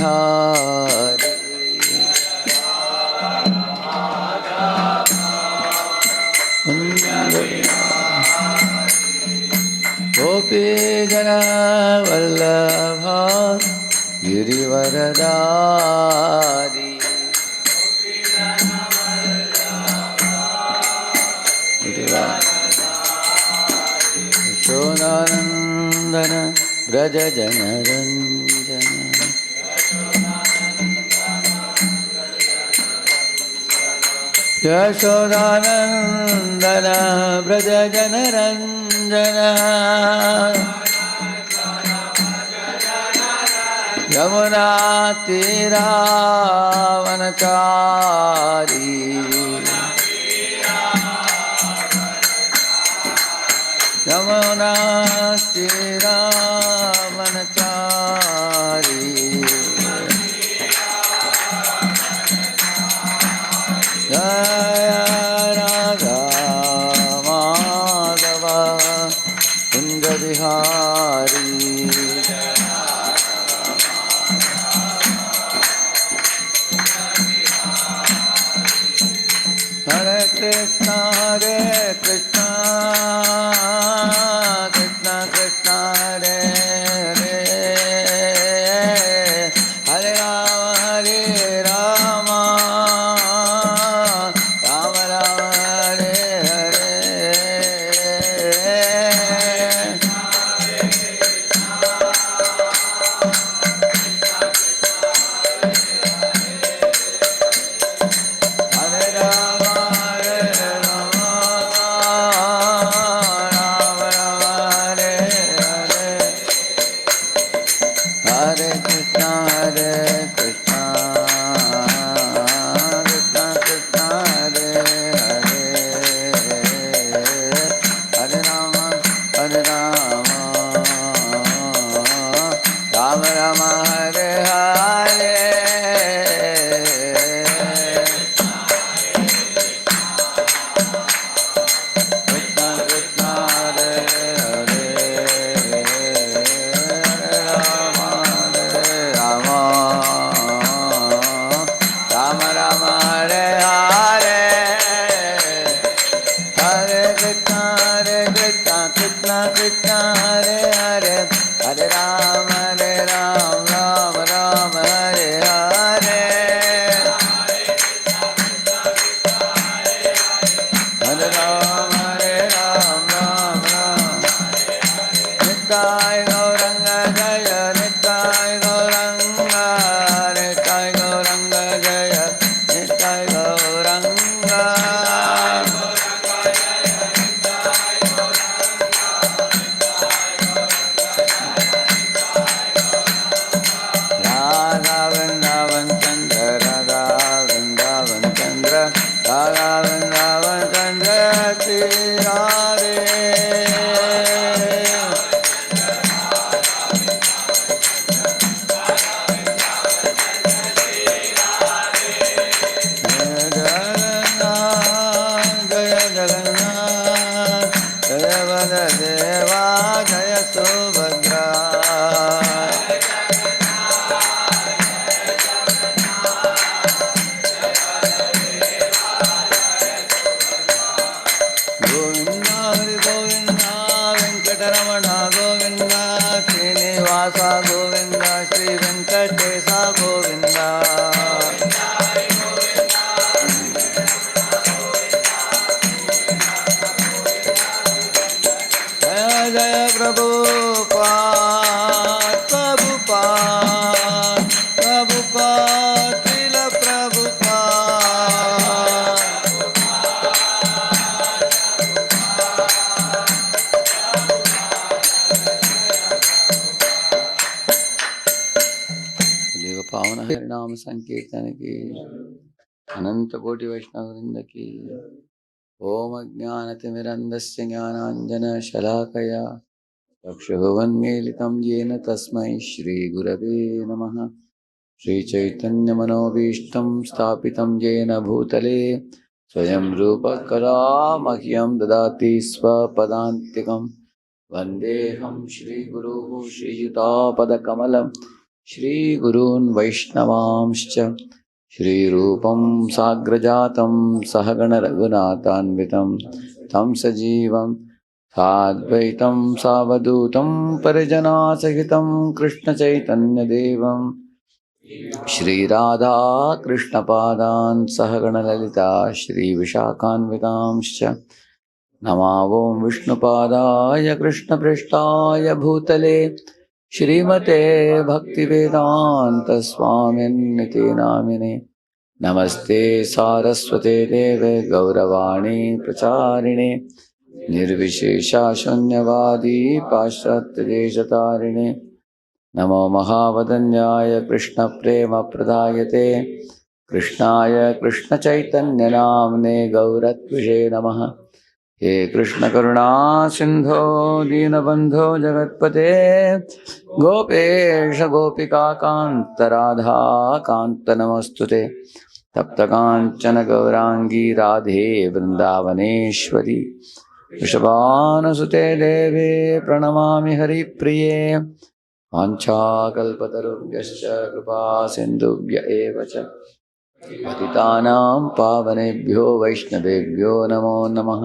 Hare. Gopi Jana Vallabha Girivaradari. Yashodanandana Braja Jana Ranjana. Yashodanandana Braja Jana Ranjana. Yamuna Tira Vanachari. Yamuna Tira Vanachari. Jaya Radha Madhava Kunja Vihari. Hare Krishna, Hare Krishna, Krishna Krishna, Hare Hare, Hare Rama, Hare Rama, Rama Rama, Hare Hare. Hare Rama, Hare Rama, Rama Rama, Hare Hare. Hare Krishna, Hare Krishna, Krishna Krishna, Hare Hare, Hare Rama, Rama Rama, Hare Hare. Krishna Krishna, Hare Hare, Hare Rama, Rama Rama, Hare Hare. Hare Krishna, Krishna Krishna, Hare Hare, Hare Rama, Rama Rama, Hare Hare. Hare Rama, Rama Rama. Nittai Gauranga Jaya, Nittai Gauranga, Nittai Gauranga Jaya, Nittai Gauranga. Radha Vrindavan Chandra, Radha Vrindavan Chandra, Radha Vrindavan Chandra, Shri Radhe. Jaya Jagannath, Jaya Jagannath, Jaya Baladeva, Jaya Subhadra. Govinda Hari Govinda, Venkataramana Govinda, Srinivasa Govinda, Sri Venkatesa Govinda. Jaya Jaya Prabhupada, Prabhupada, Prabhupada, Srila Prabhupada. बोलिएगा पावन हरिनाम संकीर्तन की, अनंत कोटि वैष्णव वृंद की। ओम अज्ञानतिमिरन्धस्य ज्ञानाञ्जनशलाकया चक्षुरुन्मीलितं येन तस्मै श्रीगुरवे नमः। श्रीचैतन्यमनोभीष्टं स्थापितं येन भूतले स्वयं रूपकदा मह्यं ददाति स्वपदान्तिकं। वन्देऽहं श्रीगुरुः श्रीयुतापदकमलं श्रीगुरून् वैष्णवांश्च श्रीरूपं साग्रजातं सहगण रघुनाथान्वितं तं सजीवं साद्वैतं सावधूतं परिजनासहितं कृष्णचैतन्यदेवं श्रीराधा कृष्णपादान् सहगणललिता श्रीविशाखान्वितांश्च नमावो विष्णुपादाय कृष्णपृष्ठाय भूतले श्रीमते भक्तिवेदान्तस्वामिन्निति नामिने नमस्ते सारस्वते देवे गौरवाणी प्रचारिणे निर्विशेषा शून्यवादी पाश्चात्यदेशतारिणे नमो महावदन्याय कृष्णप्रेमप्रदायते कृष्णाय कृष्णचैतन्यनाम्ने गौरत्विषे नमः। हे कृष्ण करुणा सिंधो दीनबंधो जगत्पते गोपेश गोपिका कांत राधा कांत नमस्तुते तप्त कांचन गौरांगी राधे वृंदावनेश्वरी वृषभानुसुते देवे प्रणमामि हरिप्रिये वाञ्छाकल्पतरुभ्यश्च कृपा सिन्धुभ्य एव च पतितानां पावनेभ्यो वैष्णवेभ्यो नमो नमः।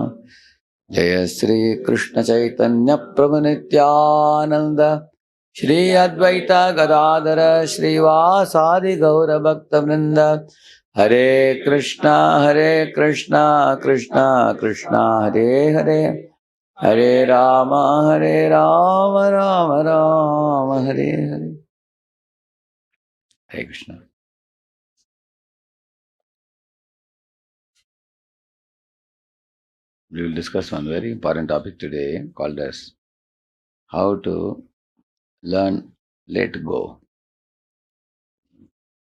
जय श्री कृष्ण चैतन्य प्रभु नित्यानंद श्री अद्वैत गदाधर श्रीवासादि गौर भक्त वृंद हरे Krishna Krishna Krishna Hare Hare Hare Ram Ram Ram Hare Hare. Hare Krishna. We will discuss one very important topic today called as how to learn let go.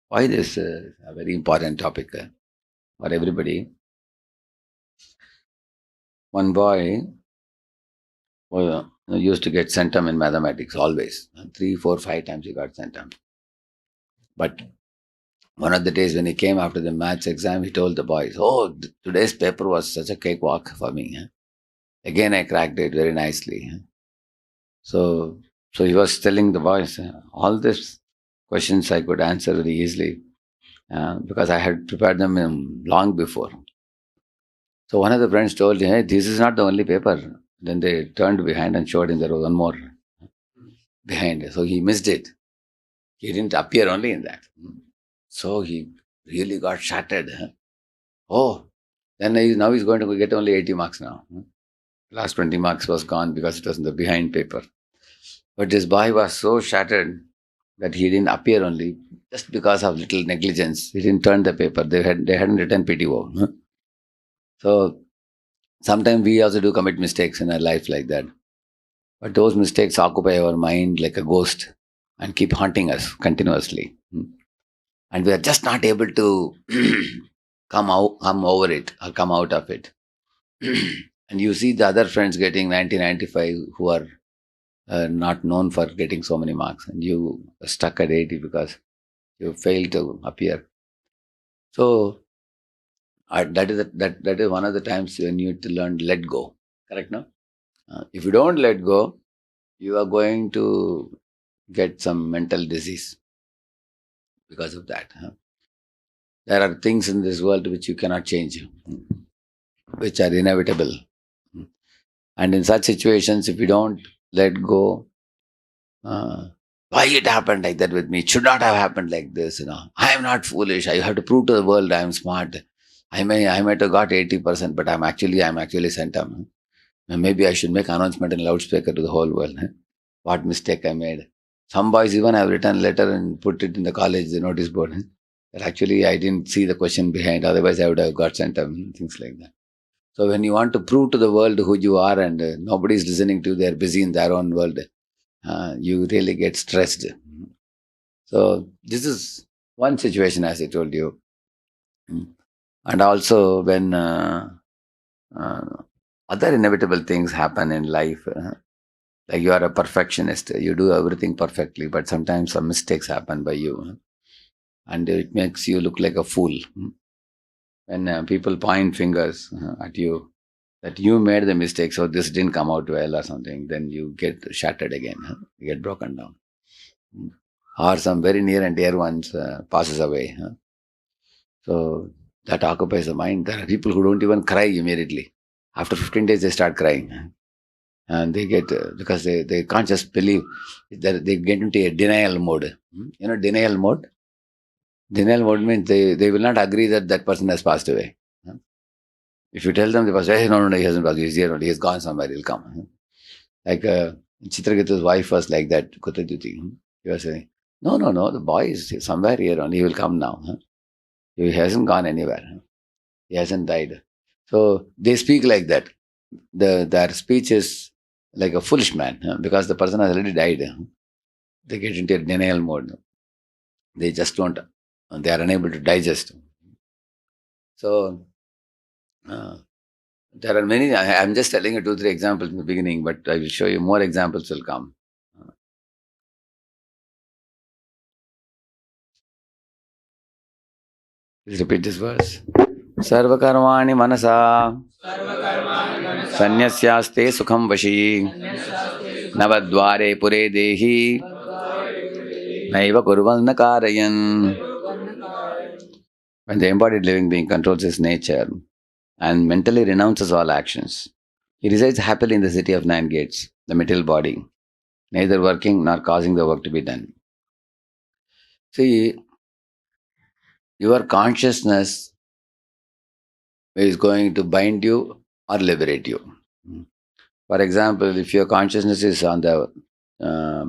Why this is a very important topic for everybody? One boy used to get centum in mathematics always. 3, 4, 5 times he got centum. But one of the days when he came after the maths exam, he told the boys, "Oh, today's paper was such a cakewalk for me. Again, I cracked it very nicely." So, so he was telling the boys, all these questions I could answer very easily because I had prepared them long before. So one of the friends told him, "Hey, this is not the only paper." Then they turned behind and showed him there was one more behind. So he missed it. He didn't appear only in that. So he really got shattered. Oh, then now he's going to get only 80 marks now. Last 20 marks was gone because it was in the behind paper. But this boy was so shattered that he didn't appear only just because of little negligence. He didn't turn the paper. They hadn't written PTO. So sometimes we also do commit mistakes in our life like that. But those mistakes occupy our mind like a ghost and keep haunting us continuously. And we are just not able to come over it or come out of it. And you see the other friends getting 90, 95 who are not known for getting so many marks, and you are stuck at 80 because you failed to appear. So that is one of the times you need to learn let go. Correct, no? If you don't let go, you are going to get some mental disease because of that. There are things in this world which you cannot change, which are inevitable. And in such situations, if you don't let go, why it happened like that with me? It should not have happened like this. I am not foolish. I have to prove to the world I am smart. I might have got 80%, but I'm actually centum. Maybe I should make announcement in loudspeaker to the whole world. What mistake I made. Some boys even have written a letter and put it in the college the notice board. That actually I didn't see the question behind. Otherwise I would have got centum. Things like that. So when you want to prove to the world who you are and nobody is listening to you, they're busy in their own world. You really get stressed. So this is one situation, as I told you. And also when uh, other inevitable things happen in life, like you are a perfectionist, you do everything perfectly, but sometimes some mistakes happen by you, and it makes you look like a fool. When people point fingers at you, that you made the mistake, so this didn't come out well or something, then you get shattered again, you get broken down. or some very near and dear ones passes away. So that occupies the mind. There are people who don't even cry immediately. After 15 days, they start crying. And they get, because they can't just believe, that they get into a denial mode. Denial mode? Denial mode means they will not agree that that person has passed away. If you tell them the person, hey, no, he hasn't passed, he's here, he has gone somewhere, he'll come. Like Chitragita's wife was like that, Kutaduti. He was saying, no, the boy is somewhere here and he will come now. He hasn't gone anywhere. He hasn't died. So they speak like that. Their speech is like a foolish man, because the person has already died. They get into a denial mode. They just don't, they are unable to digest. So there are many, I'm just telling you 2-3 examples in the beginning, but I will show you more examples will come. Please repeat this verse. Sarvakarmani manasa sanyasyaste sukham vashi navadvare pure dehi naiva kurvalna karayan. When the embodied living being controls his nature and mentally renounces all actions, he resides happily in the city of 9 gates, the material body, neither working nor causing the work to be done. See, your consciousness is going to bind you or liberate you. For example, if your consciousness is on the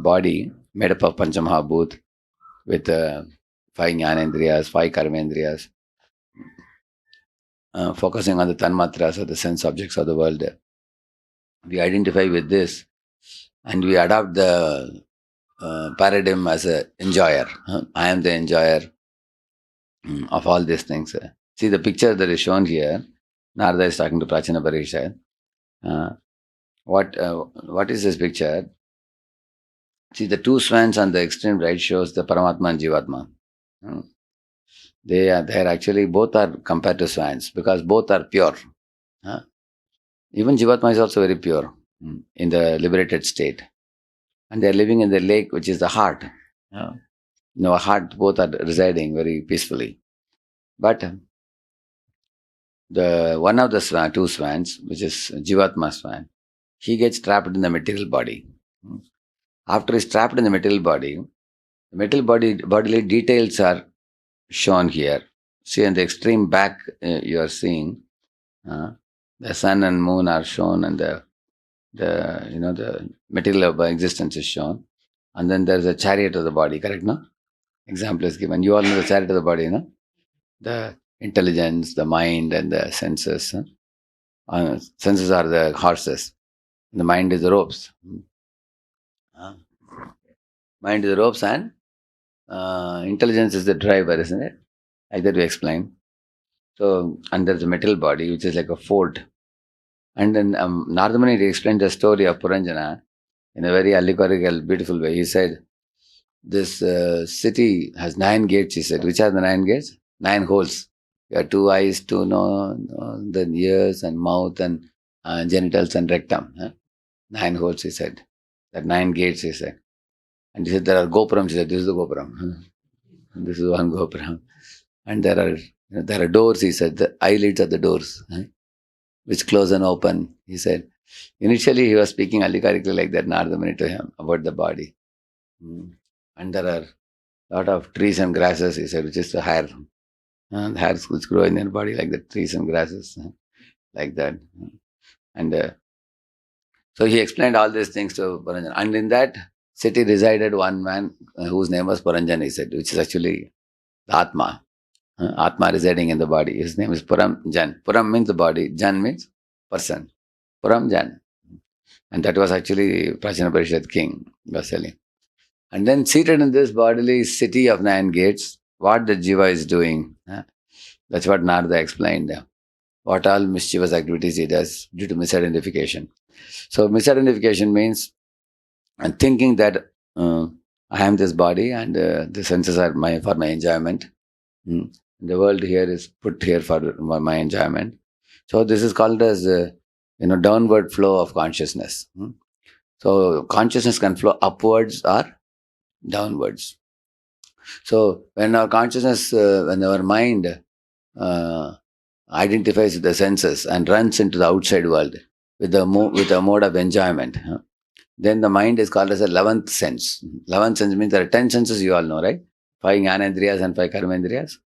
body made up of Panchamahabhut with 5 jnanendriyas, 5 karmendriyas, focusing on the tanmatras or the sense objects of the world, we identify with this and we adopt the paradigm as an enjoyer. I am the enjoyer of all these things. See the picture that is shown here. Narada is talking to Prachina Parishad. What is this picture? See the 2 swans on the extreme right shows the Paramatma and Jivatma. They are actually, both are compared to swans because both are pure. Even Jivatma is also very pure in the liberated state. And they are living in the lake, which is the heart. Heart, both are residing very peacefully. But the one of the 2 swans, which is Jivatma swan, he gets trapped in the material body. After he's trapped in the material body, the material bodily details are shown here. See, in the extreme back, you are seeing the sun and moon are shown, and the material of existence is shown, and then there is a chariot of the body. Correct, no? Example is given. You all know the chariot of the body, no? The intelligence, the mind, and the senses. Senses are the horses. The mind is the ropes. Mind is the ropes, and intelligence is the driver, isn't it? Like that we explain. So, and there's a metal body, which is like a fort. And then Narada Muni explained the story of Puranjana in a very allegorical, beautiful way. He said, this city has 9 gates, he said. Which are the 9 gates? 9 holes. You have 2 eyes, 2 the ears and mouth and genitals and rectum. 9 holes, he said. That 9 gates, he said. And he said, there are gopurams, he said, this is the gopuram. This is one gopuram. And there are doors, he said, the eyelids are the doors, which close and open, he said. Initially, he was speaking allegorically like that, Narada Muni to him, about the body. And there are a lot of trees and grasses, he said, which is the hair. The hairs which grow in your body like the trees and grasses, like that. And so he explained all these things to Puranjan. And in that city resided one man whose name was Puranjan, he said, which is actually the Atma. Atma residing in the body. His name is Puram Jan. Puram means the body. Jan means person. Puram Jan. And that was actually Prachina Parishad king, Vasili. And then seated in this bodily city of 9 gates, what the Jiva is doing. That's what Narada explained. What all mischievous activities he does due to misidentification. So misidentification means thinking that I am this body and the senses are for my enjoyment. The world here is put here for my enjoyment. So this is called as downward flow of consciousness. So consciousness can flow upwards or downwards. So when our consciousness, when our mind identifies with the senses and runs into the outside world with with a mode of enjoyment, then the mind is called as a 11th sense. 11th sense means there are 10 senses, you all know, right? 5 jnanendriyas and 5 karmendriyas.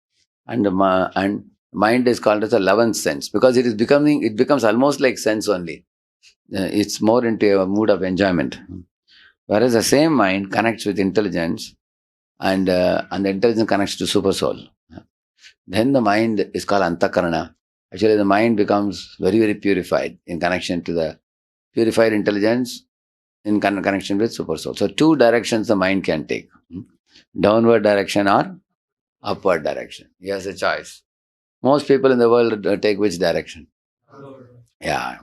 And mind is called as a 11th sense because it becomes almost like sense only. It's more into a mood of enjoyment. Whereas the same mind connects with intelligence, and the intelligence connects to super soul. Then the mind is called antakarana. Actually, the mind becomes very, very purified in connection to the purified intelligence in connection with super soul. So two directions the mind can take: downward direction or upward direction. He has a choice. Most people in the world take which direction? Yeah.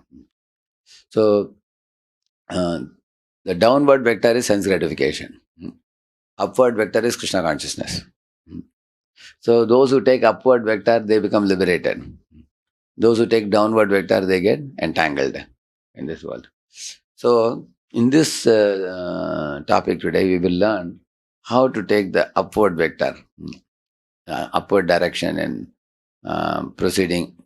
So uh, the downward vector is sense gratification. Upward vector is Krishna consciousness. So those who take upward vector, they become liberated. Those who take downward vector, they get entangled in this world. So in this topic today, we will learn how to take the upward vector, upward direction in proceeding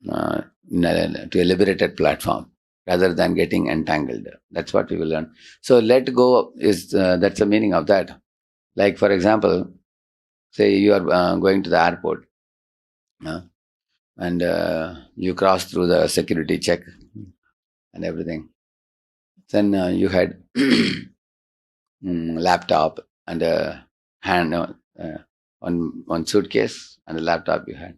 to a liberated platform rather than getting entangled. That's what we will learn. So let go is that's the meaning of that. Like for example, say you are going to the airport, and you cross through the security check and everything. Then you had laptop and a hand one suitcase and a laptop you had.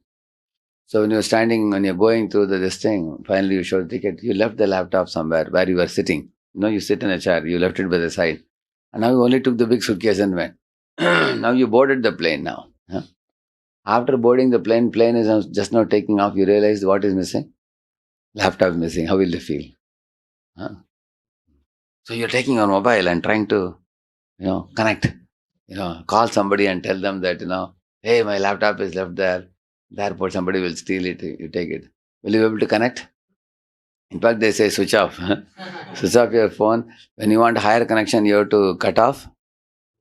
So when you're standing, when you're going through this thing, finally you show the ticket, you left the laptop somewhere where you were sitting. You sit in a chair, you left it by the side. And now you only took the big suitcase and went. Now you boarded the plane now. After boarding the plane is just now taking off, you realize what is missing? Laptop is missing. How will you feel? Huh? So you're taking your mobile and trying to, connect, call somebody and tell them that, hey, my laptop is left there. The airport, somebody will steal it. You take it. Will you be able to connect? In fact, they say switch off. Switch off your phone. When you want higher connection, you have to cut off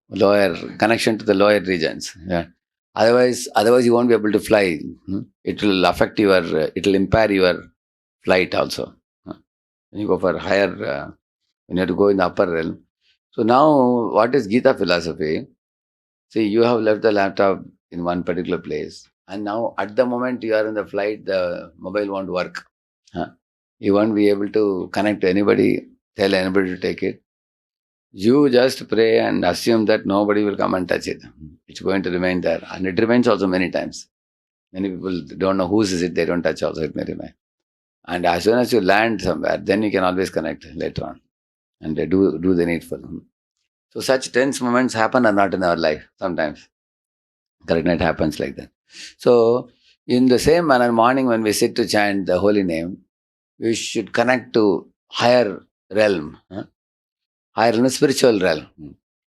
lower connection to the lower regions. Yeah. Otherwise, you won't be able to fly. It will affect your. It will impair your flight also. When you go for higher, when you have to go in the upper realm. So now, what is Gita philosophy? See, you have left the laptop in one particular place, and now at the moment you are in the flight, the mobile won't work. Huh? You won't be able to connect to anybody, tell anybody to take it. You just pray and assume that nobody will come and touch it. It's going to remain there. And it remains also many times. Many people don't know whose is it, they don't touch also, it may remain. And as soon as you land somewhere, then you can always connect later on and they do the needful. So such tense moments happen or not in our life sometimes. Correct? It happens like that. So in the same manner, morning when we sit to chant the holy name, we should connect to higher realm, higher realm, spiritual realm.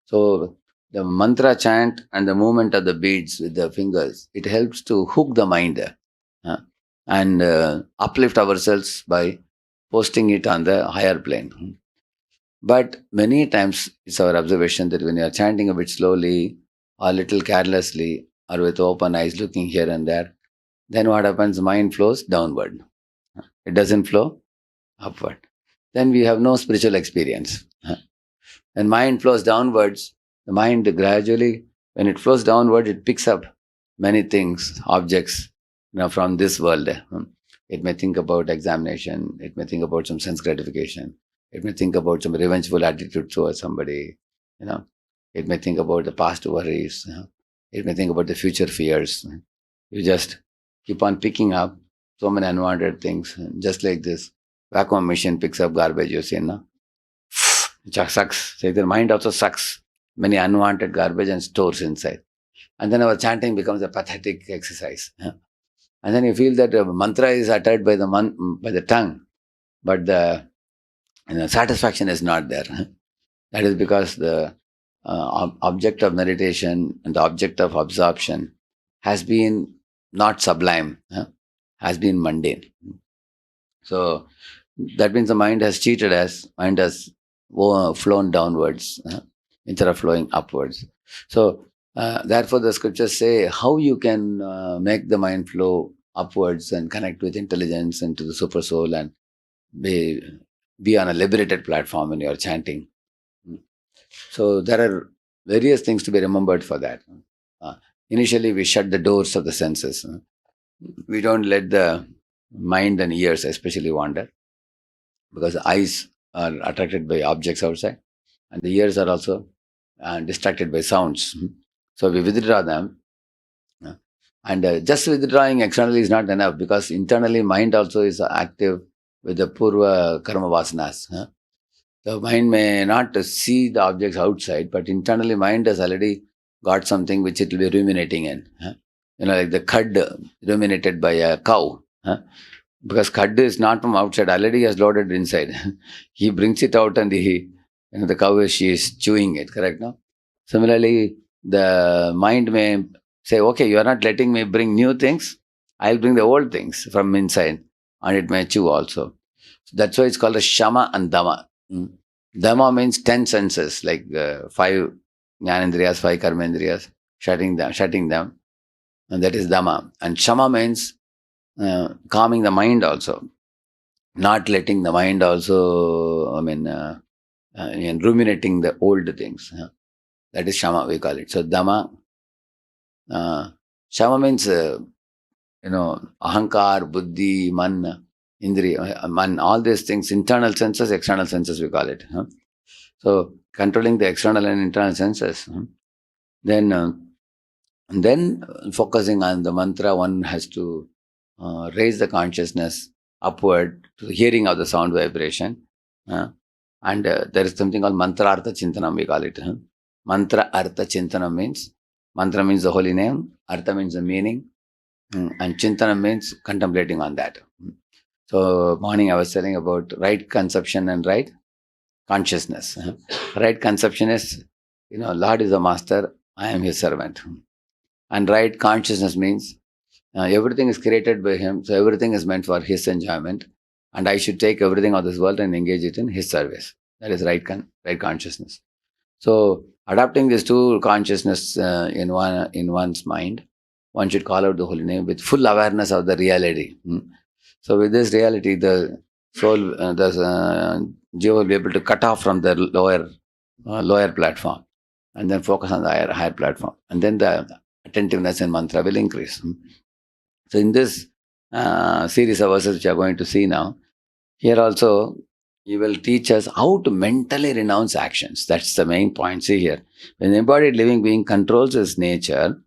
So the mantra chant and the movement of the beads with the fingers, it helps to hook the mind and uplift ourselves by posting it on the higher plane. But many times it's our observation that when you are chanting a bit slowly or little carelessly or with open eyes looking here and there, then what happens? Mind flows downward. It doesn't flow upward. Then we have no spiritual experience. When mind flows downwards, the mind gradually, when it flows downward, it picks up many things, objects, from this world. It may think about examination. It may think about some sense gratification. It may think about some revengeful attitude towards somebody. You know, it may think about the past worries. It may think about the future fears. You just keep on picking up so many unwanted things, just like this vacuum machine picks up garbage. You see, no? It sucks. So their mind also sucks many unwanted garbage and stores inside. And then our chanting becomes a pathetic exercise. And then you feel that a mantra is uttered by the tongue, but the satisfaction is not there. That is because the object of meditation and the object of absorption has been not sublime, has been mundane. So that means the mind has cheated us, mind has flown downwards instead of flowing upwards. So Therefore, the scriptures say how you can make the mind flow upwards and connect with intelligence and to the super soul and be, be on a liberated platform when you are chanting. So there are various things to be remembered for that. Uh, Initially, we shut the doors of the senses. We don't let the mind and ears especially wander, because the eyes are attracted by objects outside and the ears are also distracted by sounds. So we withdraw them. uh, and just withdrawing externally is not enough, because internally mind also is active with the purva karma vasanas. The mind may not see the objects outside, but internally mind has already got something which it will be ruminating in. Like the cud ruminated by a cow. Because cud is not from outside, already he has loaded inside. He brings it out and the cow she is chewing it, correct? No? Similarly, the mind may say, okay, you are not letting me bring new things, I'll bring the old things from inside, and it may chew also. So that's why it's called a shama and dama. Dhamma means 10 senses, like 5 jnanendriyas, 5 karmendriyas, shutting them, and that is dhamma. And shama means calming the mind also, not letting the mind also, ruminating the old things. That is shama, we call it. So dhamma, shama means, ahankar, buddhi, man, indriya, man, all these things, internal senses, external senses, we call it. So controlling the external and internal senses. Then, focusing on the mantra, one has to raise the consciousness upward to the hearing of the sound vibration. And there is something called mantra artha chintanam, we call it. Mantra artha chintanam means, mantra means the holy name, artha means the meaning, and chintanam means contemplating on that. So morning I was telling about right conception and right consciousness. Right conception is, Lord is the master, I am his servant. And right consciousness means everything is created by him, so everything is meant for his enjoyment, and I should take everything of this world and engage it in his service. That is right consciousness. So adopting these two consciousness in one's mind, one should call out the holy name with full awareness of the reality. So with this reality, the soul, Jiva will be able to cut off from the lower platform, and then focus on the higher platform, and then the attentiveness in mantra will increase. So in this series of verses which we are going to see now, here also he will teach us how to mentally renounce actions. That's the main point. See here, when the embodied living being controls his nature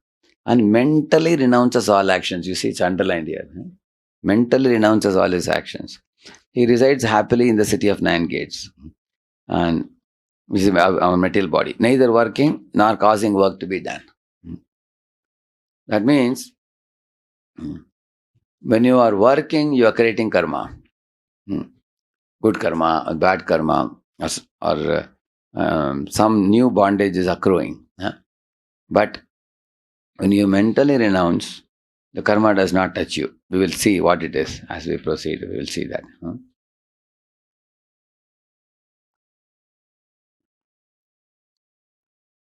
and mentally renounces all actions, you see it's underlined here. Mentally renounces all his actions. He resides happily in the city of 9 gates, and which is our material body, neither working nor causing work to be done. That means when you are working, you are creating karma. Good karma or bad karma, or some new bondage is accruing. But when you mentally renounce, the karma does not touch you. We will see what it is as we proceed. We will see that.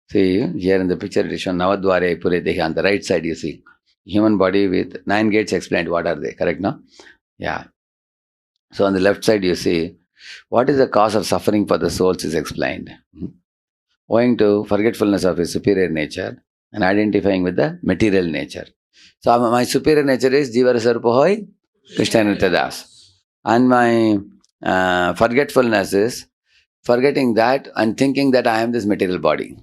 See, here in the picture it is shown Navadware Pure Dehi. On the right side you see human body with 9 gates explained. What are they? Correct, no? Yeah. So on the left side you see what is the cause of suffering for the souls is explained. Owing to forgetfulness of his superior nature and identifying with the material nature. So my superior nature is Jiva Sarpohoi Krishna Nityadas. And my forgetfulness is forgetting that and thinking that I am this material body.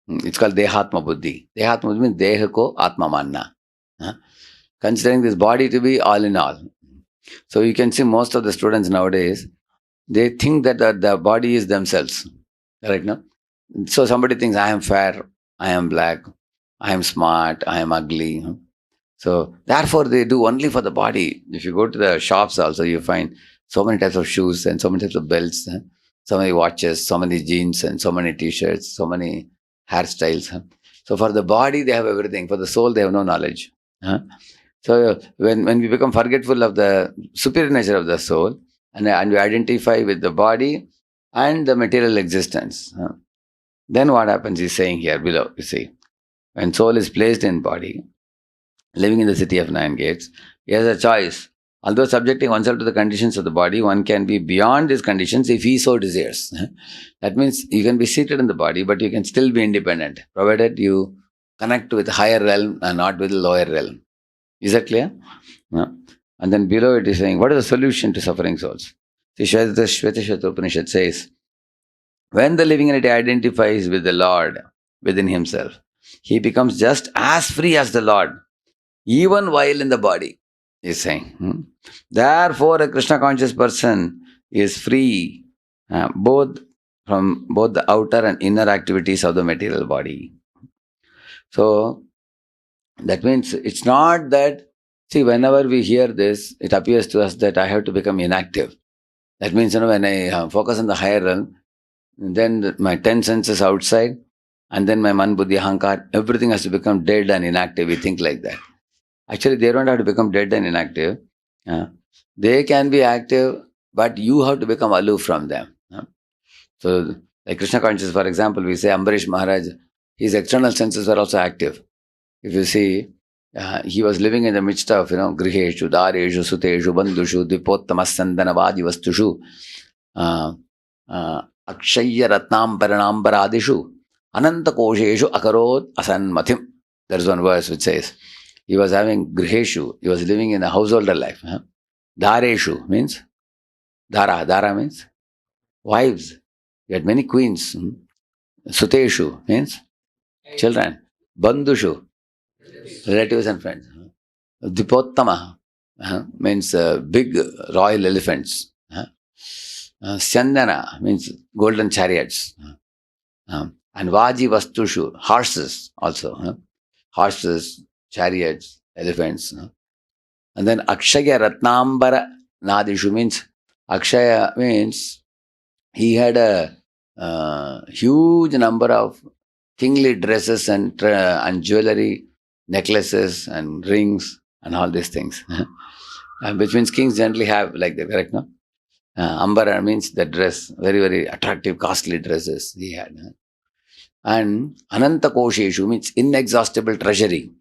It's called Dehatma Buddhi. Dehatma Buddhi means Deha ko Atma Manna. Considering this body to be all in all. So you can see most of the students nowadays, they think that the body is themselves. Right now? So somebody thinks, I am fair, I am black, I am smart, I am ugly. So therefore they do only for the body. If you go to the shops also, you find so many types of shoes and so many types of belts, so many watches, so many jeans and so many t-shirts, so many hairstyles. So for the body, they have everything. For the soul, they have no knowledge. So when we become forgetful of the superior nature of the soul, and we identify with the body and the material existence, then what happens is saying here below, you see. when soul is placed in body, living in the city of nine gates, he has a choice. Although subjecting oneself to the conditions of the body, one can be beyond these conditions if he so desires. That means you can be seated in the body, but you can still be independent, provided you connect with higher realm and not with the lower realm. Is that clear? Yeah. And then below it is saying, what is the solution to suffering souls? See, Shvetashveta Upanishad says, when the living entity identifies with the Lord within himself, he becomes just as free as the Lord, even while in the body, is saying. Therefore, a Krishna conscious person is free both from both the outer and inner activities of the material body. So, that means it's not that, see, whenever we hear this, it appears to us that I have to become inactive. That means, when I focus on the higher realm, then my 10 senses outside, and then my man, buddhi, ahankar, everything has to become dead and inactive. We think like that. Actually, they don't have to become dead and inactive. They can be active, but you have to become aloof from them. So, like Krishna consciousness, for example, we say Ambarish Maharaj, his external senses were also active. If you see, he was living in the midst of, griheshu, dareshu, suteshu, bandhushu, dipottamas, sandana, vastushu, akshaya ratnam paranambaradishu, ananta kosheshu akarod asanmathim. There's one verse which says, he was having griheshu, he was living in a householder life. Dareshu means, dara means wives. He had many queens. Suteshu means children. Bandhushu, relatives and friends. Dipottama means big royal elephants. Sandana means golden chariots. And Vaji Vastushu, horses also. Horses, chariots, elephants. And then Akshaya Ratnambara Nadishu means, Akshaya means he had a huge number of kingly dresses and jewelry, necklaces and rings and all these things. Which means kings generally have like that, correct? No? Ambara means the dress, very, very attractive, costly dresses he had. And Ananta Kosheshu means inexhaustible treasury.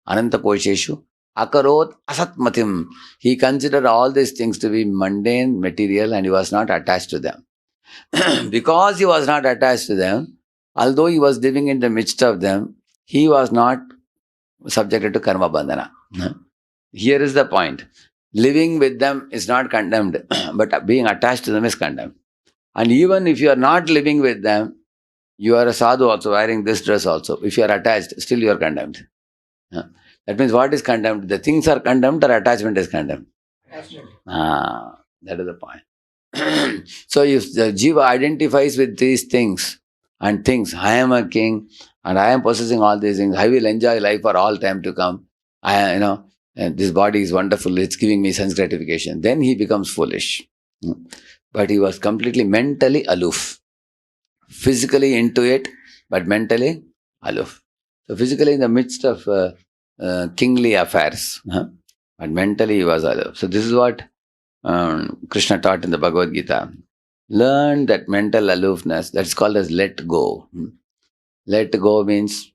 Ananta Kosheshu, Akarot Asatmatim. He considered all these things to be mundane, material, and he was not attached to them. Because he was not attached to them, although he was living in the midst of them, he was not subjected to karma bandhana. Here is the point. Living with them is not condemned, but being attached to them is condemned. And even if you are not living with them, you are a sadhu also, wearing this dress also. If you are attached, still you are condemned. That means what is condemned? The things are condemned or attachment is condemned? Attachment. That is the point. So if the Jiva identifies with these things and thinks, I am a king and I am possessing all these things, I will enjoy life for all time to come. And this body is wonderful, it's giving me sense gratification. Then he becomes foolish. But he was completely mentally aloof. Physically into it, but mentally aloof. So physically in the midst of kingly affairs, but mentally he was aloof. So this is what Krishna taught in the Bhagavad Gita. Learn that mental aloofness, that's called as let go. Let go means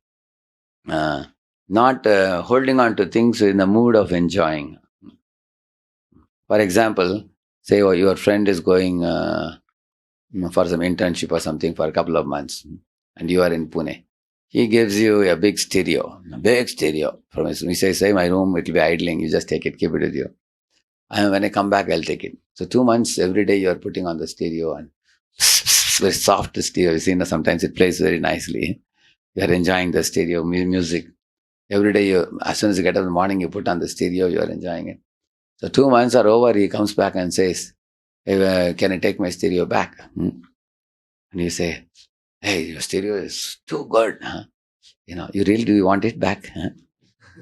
not holding on to things in the mood of enjoying. For example, say your friend is going for some internship or something for a couple of months and you are in Pune. He gives you a big stereo. From his, he says, my room, it will be idling, you just take it, keep it with you. And when I come back, I'll take it. So 2 months, every day you are putting on the stereo and very soft stereo. You see, sometimes it plays very nicely. You are enjoying the stereo music. Every day, as soon as you get up in the morning, you put on the stereo, you are enjoying it. So 2 months are over, he comes back and says, hey, can I take my stereo back? And you say, hey, your stereo is too good. Do you want it back? Do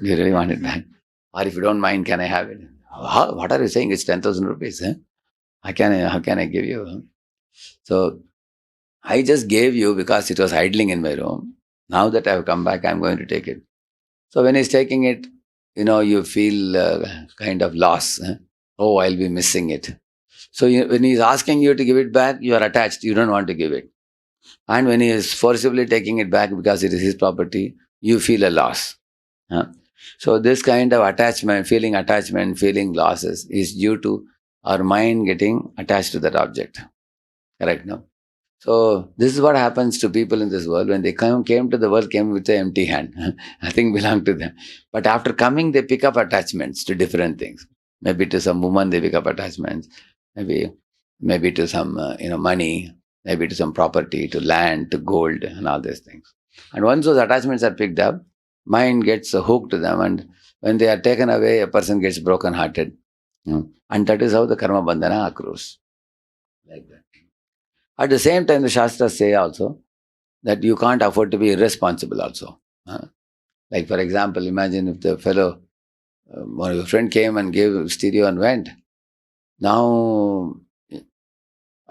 you really want it back? Or if you don't mind, can I have it? What are you saying? It's 10,000 rupees. How can I give you? So I just gave you because it was idling in my room. Now that I have come back, I'm going to take it. So when he's taking it, you feel kind of loss. Oh, I'll be missing it. So when he's asking you to give it back, you are attached. You don't want to give it. And when he is forcibly taking it back because it is his property, you feel a loss. Huh? So this kind of attachment, feeling losses is due to our mind getting attached to that object. Correct? No? So this is what happens to people in this world. When they came to the world, came with an empty hand. Nothing belonged to them. But after coming, they pick up attachments to different things. Maybe to some woman, they pick up attachments. Maybe to some money. Maybe to some property, to land, to gold, and all these things. And once those attachments are picked up, mind gets hooked to them. And when they are taken away, a person gets broken-hearted. And that is how the karma bandhana accrues. Like that. At the same time, the Shastras say also that you can't afford to be irresponsible also. Like for example, imagine if the fellow, one of your friend came and gave stereo and went. Now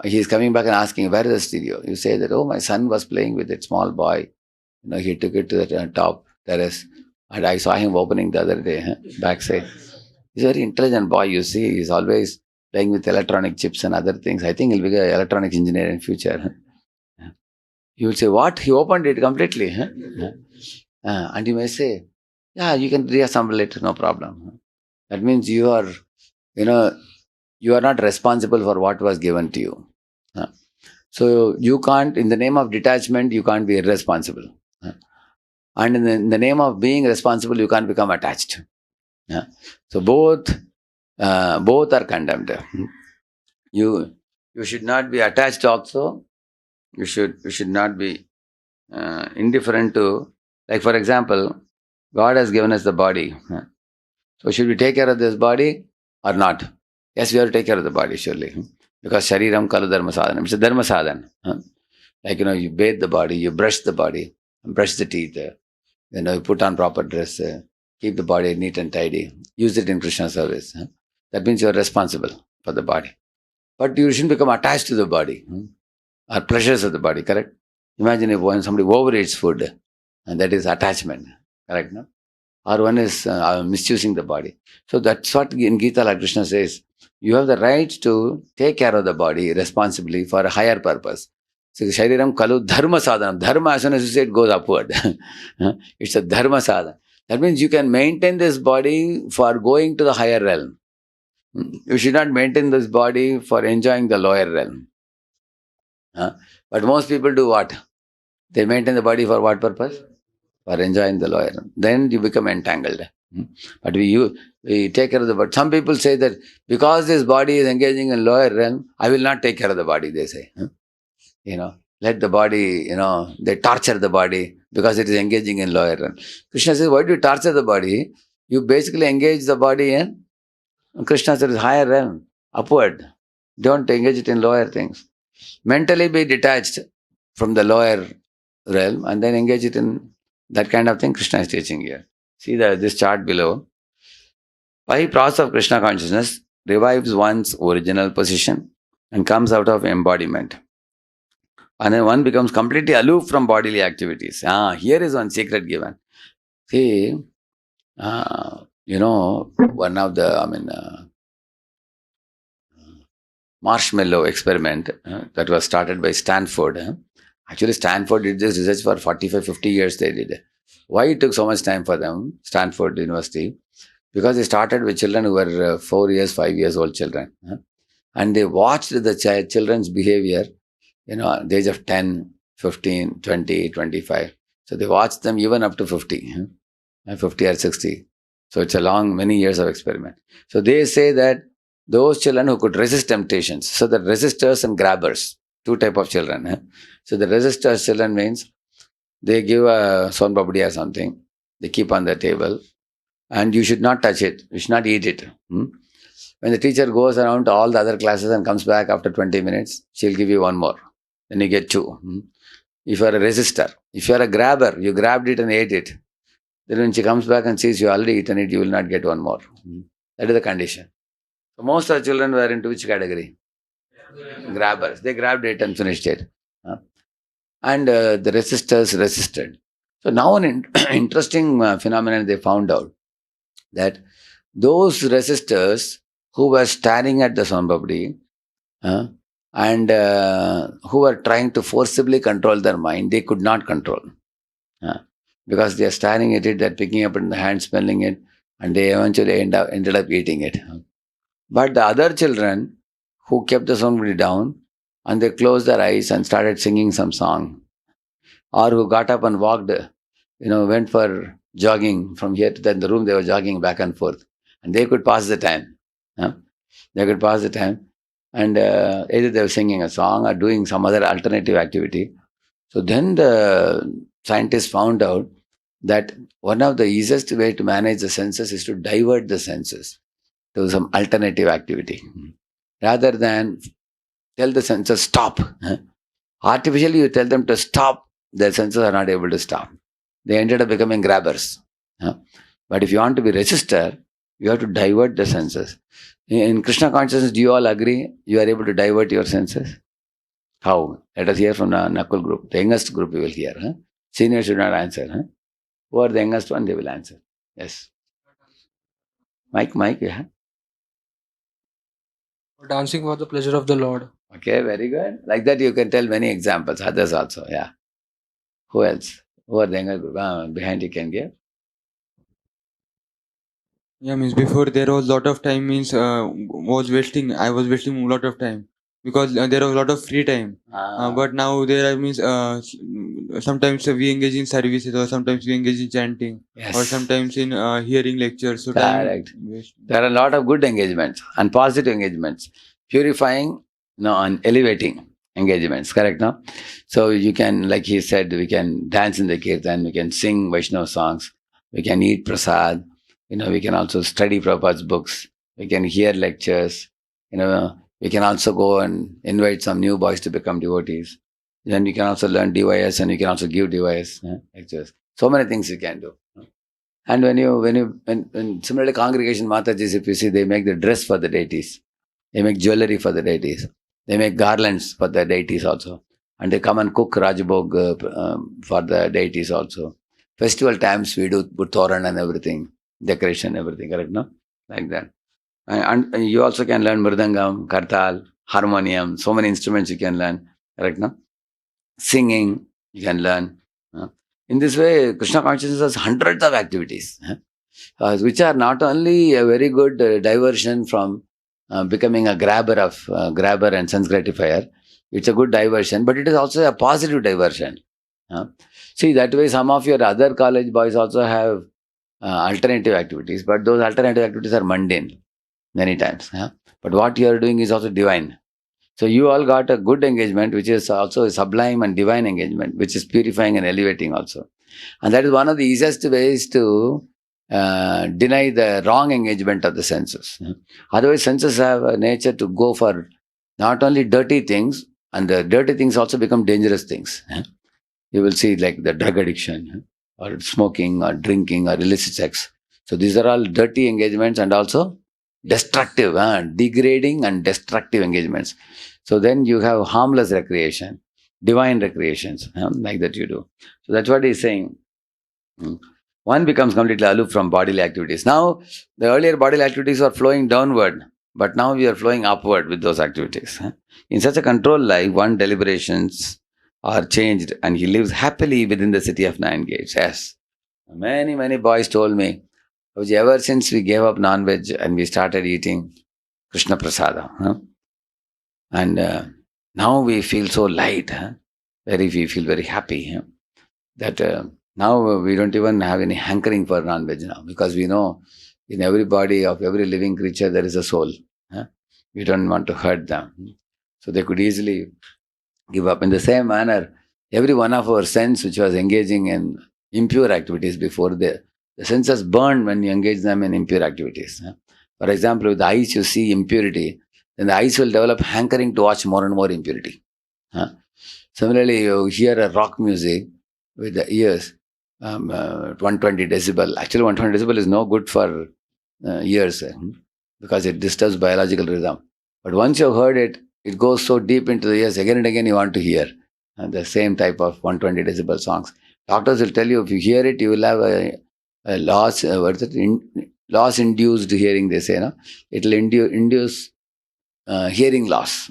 he's coming back and asking, where is the stereo? You say that, oh, my son was playing with it, small boy. He took it to the top terrace. And I saw him opening the other day, backside. He's a very intelligent boy, you see. He's always playing with electronic chips and other things. I think he'll be an electronics engineer in future. You will say, what? He opened it completely. And you may say, yeah, you can reassemble it, no problem. That means you are not responsible for what was given to you. So you can't, in the name of detachment, you can't be irresponsible. And in the name of being responsible, you can't become attached. So both are condemned. You should not be attached also. You should not be indifferent to, like for example, God has given us the body. So should we take care of this body or not? Yes, we have to take care of the body, surely. Because shariram kalu dharma sadhanam. It's a dharma sadhana. Like, you bathe the body, you brush the body, brush the teeth, you put on proper dress, keep the body neat and tidy, use it in Krishna service. That means you are responsible for the body. But you shouldn't become attached to the body or pleasures of the body, correct? Imagine if when somebody overeats food, and that is attachment, correct? No? Or one is misusing the body. So that's what in Gita, like Krishna says, you have the right to take care of the body responsibly for a higher purpose. So shariram kalu dharma sadhanam. Dharma, as soon as you say it, goes upward. It's a dharma sadhana. That means you can maintain this body for going to the higher realm. You should not maintain this body for enjoying the lower realm. But most people do what? They maintain the body for what purpose? For enjoying the lower realm. Then you become entangled. But we take care of the body. Some people say that because this body is engaging in lower realm, I will not take care of the body, they say. Let the body, they torture the body because it is engaging in lower realm. Krishna says, why do you torture the body? You basically engage the body in, Krishna says, higher realm, upward. Don't engage it in lower things. Mentally be detached from the lower realm and then engage it in that kind of thing Krishna is teaching here. See this chart below. By process of Krishna consciousness revives one's original position and comes out of embodiment. And then one becomes completely aloof from bodily activities. Here is one secret given. See, one of the, marshmallow experiment that was started by Stanford. Actually, Stanford did this research for 45, 50 years they did. Why it took so much time for them, Stanford University? Because they started with children who were 4 years, 5 years old children. And they watched the children's behavior, at the age of 10, 15, 20, 25. So they watched them even up to 50, 50 or 60. So it's a long, many years of experiment. So they say that those children who could resist temptations, so the resistors and grabbers, two type of children. So the resistors children means they give a son babdi or something, they keep on the table, and you should not touch it, you should not eat it. When the teacher goes around to all the other classes and comes back after 20 minutes, she'll give you one more. Then you get two. If you are a resistor, if you are a grabber, you grabbed it and ate it. Then when she comes back and sees you already eaten it, you will not get one more. That is the condition. So most of the children were into which category? Grabbers. They grabbed it and finished it. And the resistors resisted. So now an interesting phenomenon they found out, that those resistors who were staring at the Sonbabdi and who were trying to forcibly control their mind, they could not control. because they are staring at it, they're picking up in the hand, smelling it, and they eventually ended up eating it. But the other children who kept the sound very down and they closed their eyes and started singing some song, or who got up and walked, went for jogging from here to there in the room, they were jogging back and forth, and they could pass the time. Huh? They could pass the time, and either they were singing a song or doing some other alternative activity. So then the scientists found out that one of the easiest way to manage the senses is to divert the senses to some alternative activity rather than tell the senses stop. Artificially, you tell them to stop, their senses are not able to stop. They ended up becoming grabbers. But if you want to be resistor, you have to divert the senses. In Krishna consciousness, do you all agree you are able to divert your senses? How? Let us hear from the Nakul group. The youngest group we will hear. Seniors should not answer. Who are the youngest one? They will answer. Yes. Mike, yeah. Dancing for the pleasure of the Lord. Okay, very good. Like that, you can tell many examples. Others also, yeah. Who else? Who are the younger group? Behind you can give. Yeah, means before there was lot of time means was wasting. I was wasting a lot of time because there was a lot of free time. But now there are means sometimes we engage in services or sometimes we engage in chanting Yes. or sometimes in hearing lectures. So Correct. time waste. There are a lot of good engagements and positive engagements. Purifying, and elevating engagements. Correct, no? So you can, like he said, we can dance in the kirtan, we can sing Vaishnava songs, we can eat prasad, we can also study Prabhupada's books, we can hear lectures, we can also go and invite some new boys to become devotees. Then you can also learn DYS and you can also give DYS lectures. So many things you can do. And when similarly congregation Matajis, if you see, they make the dress for the deities. They make jewelry for the deities. They make garlands for the deities also. And they come and cook Rajbhog for the deities also. Festival times we do put Toran and everything, decoration, everything, correct, no? Like that. And you also can learn Mridangam, Kartal, harmonium, so many instruments you can learn, correct, no? Singing, you can learn. In this way, Krishna consciousness has hundreds of activities, which are not only a very good diversion from becoming a grabber and sense gratifier. It's a good diversion, but it is also a positive diversion. See, that way some of your other college boys also have alternative activities, but those alternative activities are mundane many times. But what you are doing is also divine. So you all got a good engagement, which is also a sublime and divine engagement, which is purifying and elevating also. And that is one of the easiest ways to deny the wrong engagement of the senses. Otherwise, senses have a nature to go for not only dirty things, and the dirty things also become dangerous things. You will see like the drug addiction, or smoking, or drinking, or illicit sex. So these are all dirty engagements and also destructive, degrading and destructive engagements. So then you have harmless recreation, divine recreations, like that you do. So that's what he's saying. One becomes completely aloof from bodily activities. Now, the earlier bodily activities were flowing downward, but now we are flowing upward with those activities. In such a controlled life, one deliberations are changed and he lives happily within the city of nine gates. Yes. Many, many boys told me, ever since we gave up non-veg and we started eating Krishna Prasada, and now we feel so light, we feel very happy, that now we don't even have any hankering for non-veg now, because we know in every body of every living creature there is a soul. We don't want to hurt them. So they could easily give up. In the same manner, every one of our sense which was engaging in impure activities before, the senses burn when you engage them in impure activities. For example, with the eyes you see impurity, then the eyes will develop hankering to watch more and more impurity. Similarly, you hear a rock music with the ears, 120 decibel. Actually, 120 decibel is no good for ears, because it disturbs biological rhythm. But once you've heard it, it goes so deep into the ears, again and again you want to hear the same type of 120 decibel songs. Doctors will tell you, if you hear it, you will have a loss, loss induced hearing, they say. No? It will induce hearing loss.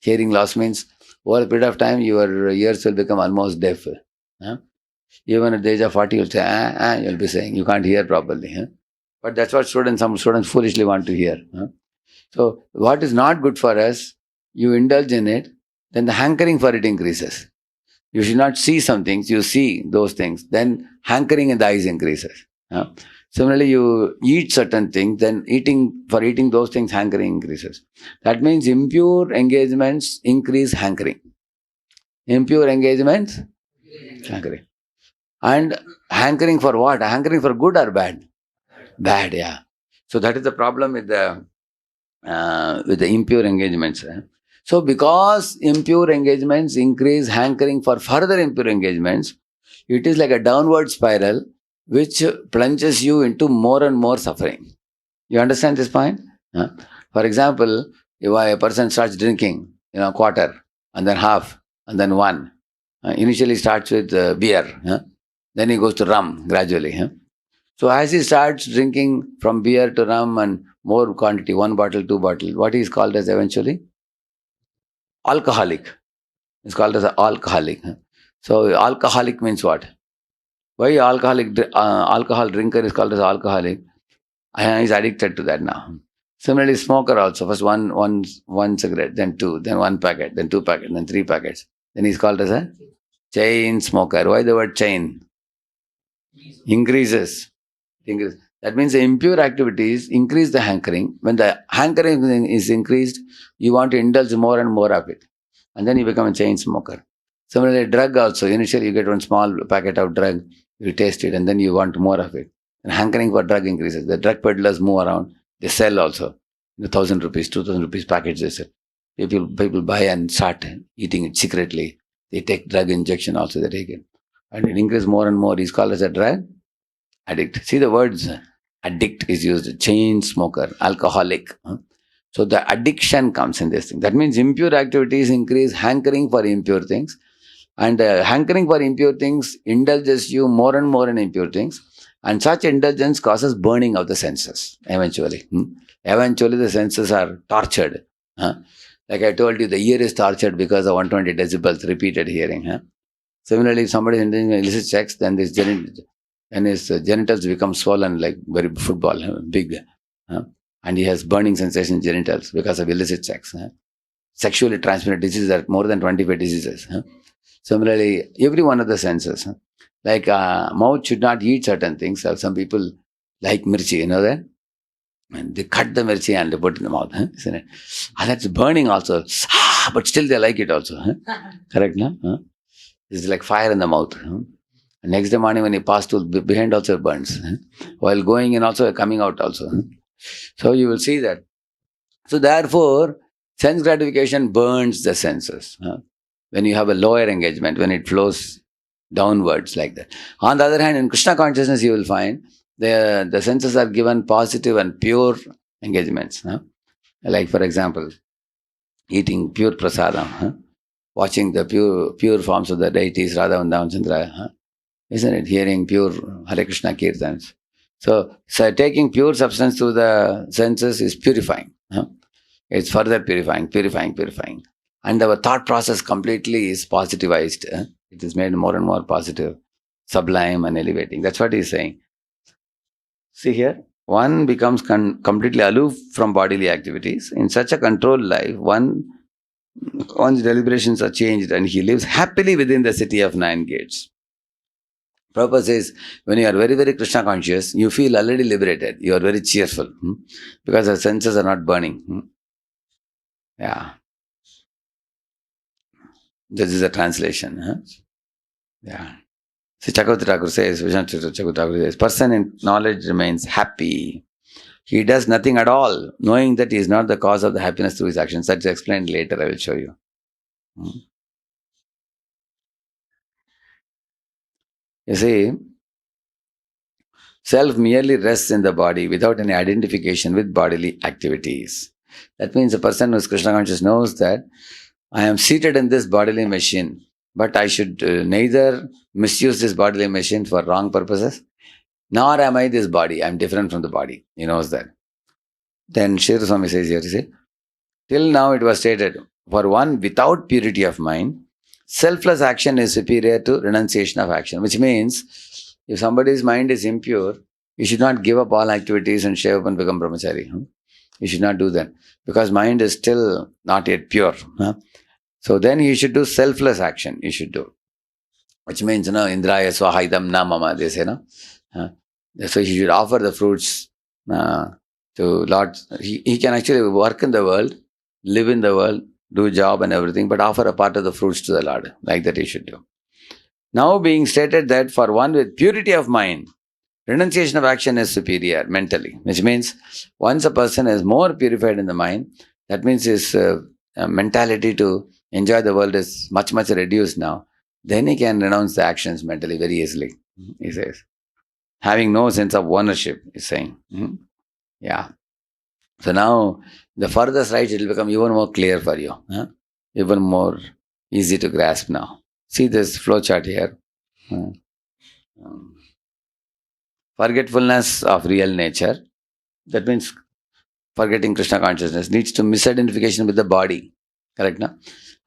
Hearing loss means over a period of time, your ears will become almost deaf. Even at the age of 40, you'll say, you'll be saying, you can't hear properly. But that's what some students foolishly want to hear. So, what is not good for us, you indulge in it, then the hankering for it increases. You should not see some things, you see those things, then hankering in the eyes increases. Similarly, you eat certain things, then for eating those things, hankering increases. That means impure engagements increase hankering. Impure engagements, hankering. And hankering for what? Hankering for good or bad? Bad, yeah. So that is the problem with the impure engagements. So because impure engagements increase hankering for further impure engagements, it is like a downward spiral which plunges you into more and more suffering. You understand this point? For example, if a person starts drinking, quarter, and then half, and then one, initially starts with beer, then he goes to rum gradually. So as he starts drinking from beer to rum and more quantity, 1 bottle, 2 bottle, what is called as eventually? Alcoholic. It's called as an alcoholic. So alcoholic means what? Why alcohol drinker is called as alcoholic? He's addicted to that now. Similarly, smoker also. First one cigarette, then two, then 1 packet, then 2 packets, then 3 packets. Then he's called as a chain smoker. Why the word chain? Increases. That means the impure activities increase the hankering. When the hankering is increased, you want to indulge more and more of it. And then you become a chain smoker. Similarly, drug also. Initially, you get one small packet of drug, you taste it, and then you want more of it. And hankering for drug increases. The drug peddlers move around. They sell also. 1,000 rupees, 2,000 rupees packets they sell. People buy and start eating it secretly. They take drug injection also, they take it. And it increases more and more. It's called as a drug addict. See the words addict is used. Chain smoker, alcoholic. So the addiction comes in this thing. That means impure activities increase hankering for impure things. And hankering for impure things indulges you more and more in impure things. And such indulgence causes burning of the senses eventually. Eventually the senses are tortured. Like I told you, the ear is tortured because of 120 decibels repeated hearing. Similarly, if somebody is indulging illicit sex, then his genitals become swollen like very football, big. And he has burning sensation in genitals because of illicit sex. Sexually transmitted diseases are more than 25 diseases. Similarly, every one of the senses. Like mouth should not eat certain things. Some people like mirchi, you know that? And they cut the mirchi and they put it in the mouth, isn't it? And that's burning also. But still they like it also. Correct, no? It's like fire in the mouth. Next day morning when you pass to behind also burns. While going in also, coming out also. So you will see that. So therefore, sense gratification burns the senses. When you have a lower engagement, when it flows downwards like that. On the other hand, in Krishna consciousness, you will find the senses are given positive and pure engagements. Like for example, eating pure prasadam, watching the pure forms of the deities, Radha and Damachandra, isn't it? Hearing pure Hare Krishna kirtans. So taking pure substance through the senses is purifying. It's further purifying. And our thought process completely is positivized. It is made more and more positive, sublime and elevating. That's what he's saying. See here, one becomes completely aloof from bodily activities. In such a controlled life, one's deliberations are changed and he lives happily within the city of 9 gates. Prabhupada says, when you are very, very Krishna conscious, you feel already liberated. You are very cheerful because the senses are not burning. Yeah. This is a translation. Yeah. See, Chakravarti Thakur says, Chakravarti Thakur says, person in knowledge remains happy. He does nothing at all, knowing that he is not the cause of the happiness through his actions. That's explained later, I will show you. You see, self merely rests in the body without any identification with bodily activities. That means a person who is Krishna conscious knows that I am seated in this bodily machine, but I should neither misuse this bodily machine for wrong purposes, nor am I this body. I am different from the body. He knows that. Then Sri Swami says here, till now it was stated, for one without purity of mind, selfless action is superior to renunciation of action, which means if somebody's mind is impure, you should not give up all activities and shave up and become brahmachari. You should not do that because mind is still not yet pure. So then you should do selfless action. You should do, which means, Indraya Swahaitam na mama, they say, no? So he should offer the fruits to Lord. He can actually work in the world, live in the world, do job and everything, but offer a part of the fruits to the Lord. Like that he should do. Now being stated that for one with purity of mind, renunciation of action is superior mentally, which means once a person is more purified in the mind, that means his mentality to enjoy the world is much, much reduced now. Then he can renounce the actions mentally very easily, he says. Having no sense of ownership, he's saying. Yeah. So now, the furthest right, it will become even more clear for you. Even more easy to grasp now. See this flow chart here. Forgetfulness of real nature. That means forgetting Krishna consciousness leads to misidentification with the body. Correct, no?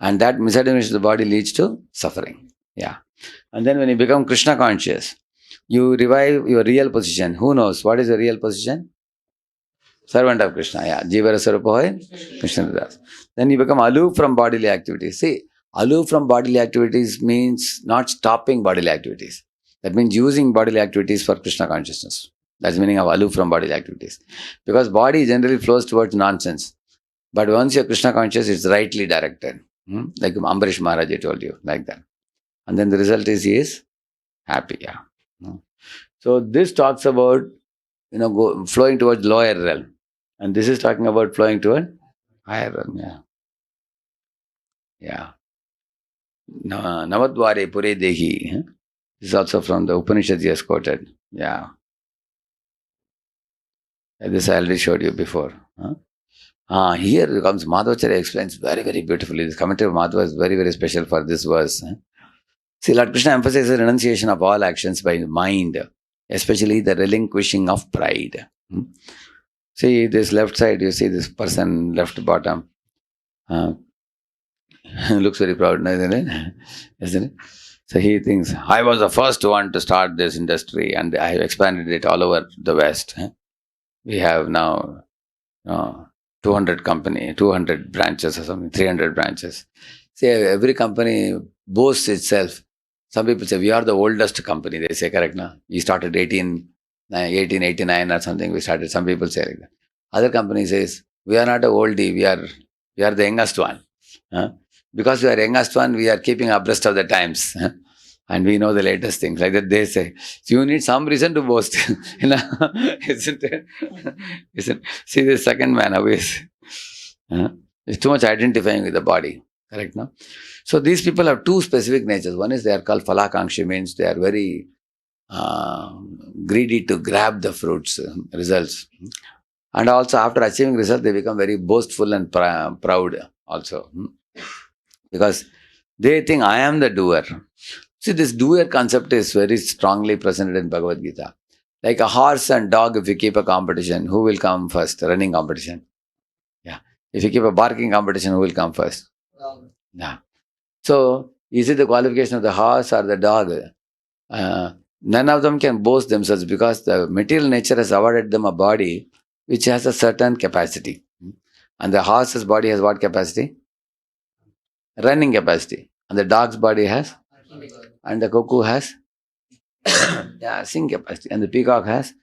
And that misidentification of the body leads to suffering. Yeah. And then when you become Krishna conscious, you revive your real position. Who knows? What is the real position? Servant of Krishna. Yeah. Jiva Swarupa Krishna Das. Then you become aloof from bodily activities. See, aloof from bodily activities means not stopping bodily activities. That means using bodily activities for Krishna consciousness. That's the meaning of aloof from bodily activities. Because body generally flows towards nonsense. But once you're Krishna conscious, it's rightly directed. Like Ambarish Maharaj told you, like that. And then the result is he is happy. Yeah. So this talks about, flowing towards lower realm. And this is talking about flowing toward higher realm. Yeah. Yeah. Navadvare Pure Dehi. This is also from the Upanishads he has quoted. Yeah. This I already showed you before. Here comes Madhvacharya explains very, very beautifully. This commentary of Madhva is very, very special for this verse. See, Lord Krishna emphasizes renunciation of all actions by mind, especially the relinquishing of pride. See this left side, you see this person left bottom. Looks very proud, isn't it? Isn't it? So he thinks, I was the first one to start this industry and I have expanded it all over the West. We have now 200 branches or something, 300 branches. See, every company boasts itself. Some people say, we are the oldest company. They say, correct, no? We started 1889 or something. We started. Some people say like that. Other company says, we are not a oldie. We are the youngest one. Because we are youngest one, we are keeping abreast of the times. And we know the latest things. Like that they say. So you need some reason to boast. Isn't it? See this second man, how is? It's too much identifying with the body. Correct, no? So these people have two specific natures. One is they are called Falakankshi, means they are very greedy to grab the fruits, results. And also after achieving results, they become very boastful and proud also. Because they think, I am the doer. See, this doer concept is very strongly presented in Bhagavad Gita. Like a horse and dog, if you keep a competition, who will come first? Running competition. Yeah. If you keep a barking competition, who will come first? Yeah. So, is it the qualification of the horse or the dog? None of them can boast themselves because the material nature has awarded them a body which has a certain capacity. And the horse's body has what capacity? Running capacity. And the dog's body has? And the cuckoo has? Sing capacity. And the peacock has?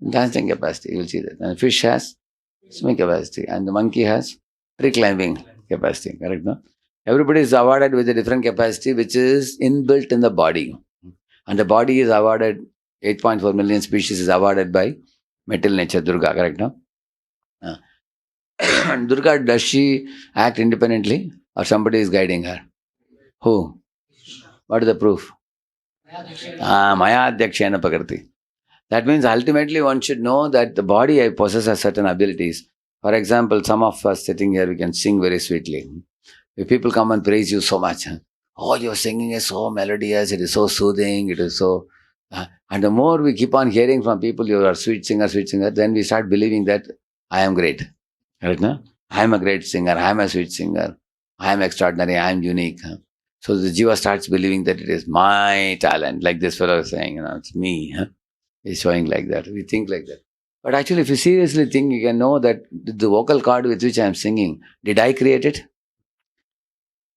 Dancing capacity. You will see that. And the fish has? Swimming capacity. And the monkey has? Tree climbing capacity. Correct, no? Everybody is awarded with a different capacity which is inbuilt in the body. And the body is awarded, 8.4 million species is awarded by material nature, Durga, correct, no? And Durga, does she act independently or somebody is guiding her? Who? What is the proof? Maya Adhyakshena Prakriti. That means ultimately one should know that the body possesses certain abilities. For example, some of us sitting here, we can sing very sweetly. If people come and praise you so much, oh, your singing is so melodious, it is so soothing, it is so... and the more we keep on hearing from people, you are sweet singer, then we start believing that I am great. Right, no? I am a great singer, I am a sweet singer, I am extraordinary, I am unique. So the Jiva starts believing that it is my talent, like this fellow is saying, it's me. He's showing like that. We think like that. But actually, if you seriously think, you can know that the vocal cord with which I am singing, did I create it?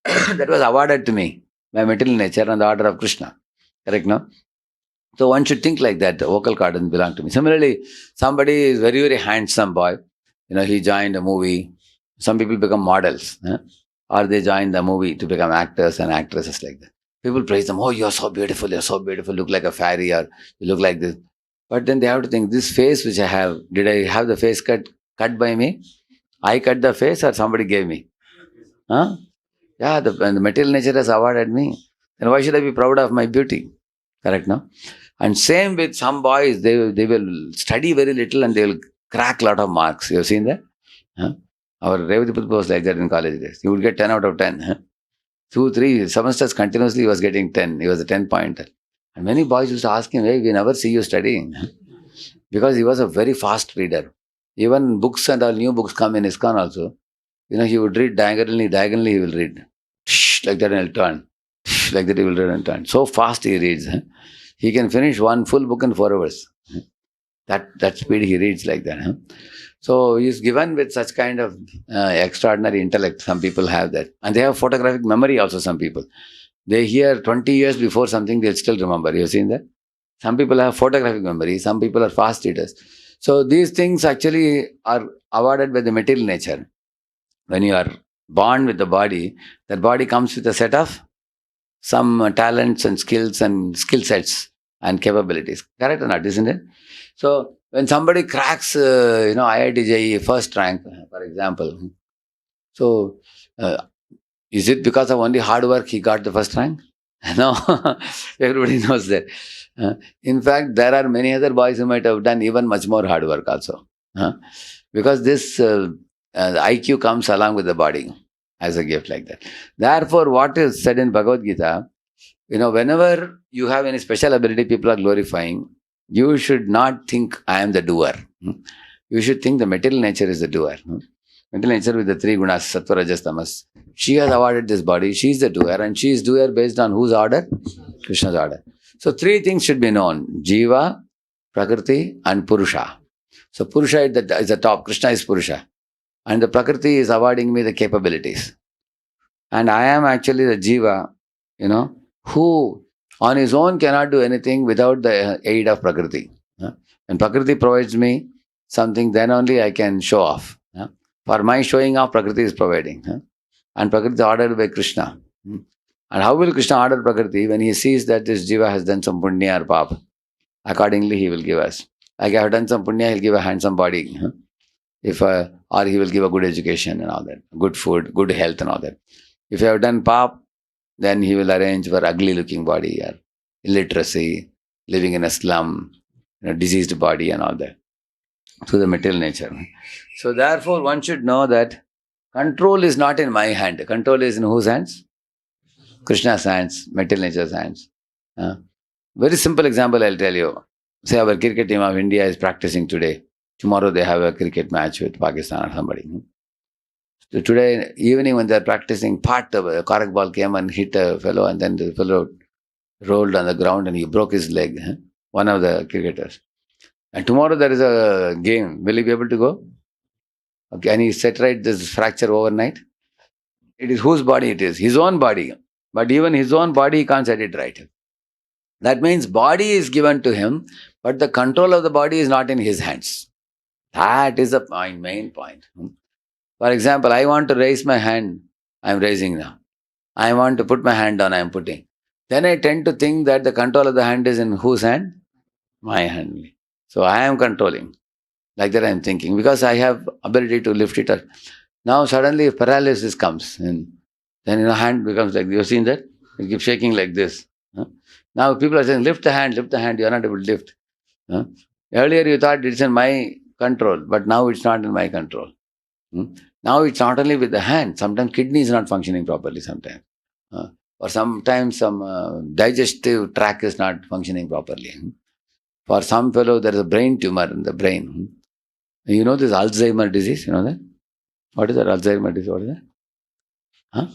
That was awarded to me by material nature on the order of Krishna. Correct, no? So one should think like that. The vocal cord doesn't belong to me. Similarly, somebody is very, very handsome boy. He joined a movie. Some people become models. Or they join the movie to become actors and actresses like that. People praise them. Oh, you're so beautiful. You're so beautiful. Look like a fairy, or you look like this. But then they have to think, this face which I have, did I have the face cut by me? I cut the face or somebody gave me? Huh? Yeah, the material nature has awarded me. Then why should I be proud of my beauty? Correct, no? And same with some boys, they will study very little and they will crack a lot of marks. You have seen that? Huh? Our Revati Putpa was like that in college days. He would get 10 out of 10. Huh? 2, 3 semesters continuously he was getting 10. He was a 10 pointer. And many boys used to ask him, hey, we never see you studying. Because he was a very fast reader. Even books and all new books come in ISKCON also. He would read diagonally he will read. Like that and he'll turn. Like that he will read and turn. So fast he reads. He can finish one full book in 4 hours. That speed he reads like that. So he is given with such kind of extraordinary intellect. Some people have that. And they have photographic memory also, some people. They hear 20 years before something, they'll still remember. You have seen that? Some people have photographic memory. Some people are fast readers. So these things actually are awarded by the material nature. When you are born with the body, that body comes with a set of some talents and skills and skill sets and capabilities. Correct or not, isn't it? So when somebody cracks, IIT JEE first rank, for example, so is it because of only hard work he got the first rank? No, everybody knows that. In fact, there are many other boys who might have done even much more hard work also. Because this IQ comes along with the body as a gift like that. Therefore, what is said in Bhagavad Gita, whenever you have any special ability people are glorifying, you should not think I am the doer. You should think the material nature is the doer. Material nature with the 3 gunas, sattva, rajas, tamas. She has awarded this body, she is the doer, and she is doer based on whose order? Krishna's order. So 3 things should be known: Jiva, Prakriti, and Purusha. So Purusha is the top, Krishna is Purusha. And the Prakriti is awarding me the capabilities. And I am actually the Jiva, who on his own cannot do anything without the aid of Prakriti. When Prakriti provides me something, then only I can show off. For my showing off, Prakriti is providing. And Prakriti is ordered by Krishna. And how will Krishna order Prakriti? When he sees that this Jiva has done some punya or papa, accordingly he will give us. Like I have done some punya, he'll give a handsome body. Or he will give a good education and all that, good food, good health and all that. If you have done pap, then he will arrange for ugly looking body or illiteracy, living in a slum, diseased body and all that, through the material nature. So therefore one should know that control is not in my hand. Control is in whose hands? Krishna's hands, material nature's hands. Very simple example I'll tell you. Say our cricket team of India is practicing today. Tomorrow they have a cricket match with Pakistan or somebody. So today evening when they're practicing, a correct ball came and hit a fellow, and then the fellow rolled on the ground and he broke his leg, one of the cricketers. And tomorrow there is a game. Will he be able to go? Okay, and he set right this fracture overnight. It is whose body it is? His own body. But even his own body he can't set it right. That means body is given to him, but the control of the body is not in his hands. That is the main point. For example, I want to raise my hand, I am raising now. I want to put my hand down, I am putting. Then I tend to think that the control of the hand is in whose hand? My hand. So I am controlling. Like that I am thinking, because I have ability to lift it up. Now suddenly if paralysis comes, and then hand becomes like, you have seen that? It keeps shaking like this. Now people are saying, lift the hand, you are not able to lift. Earlier you thought it's in my control, but now it's not in my control. Now it's not only with the hand, sometimes kidney is not functioning properly sometimes. Or sometimes some digestive tract is not functioning properly. For some fellow there is a brain tumor in the brain. You know this Alzheimer disease, you know that? What is that Alzheimer disease? What is that?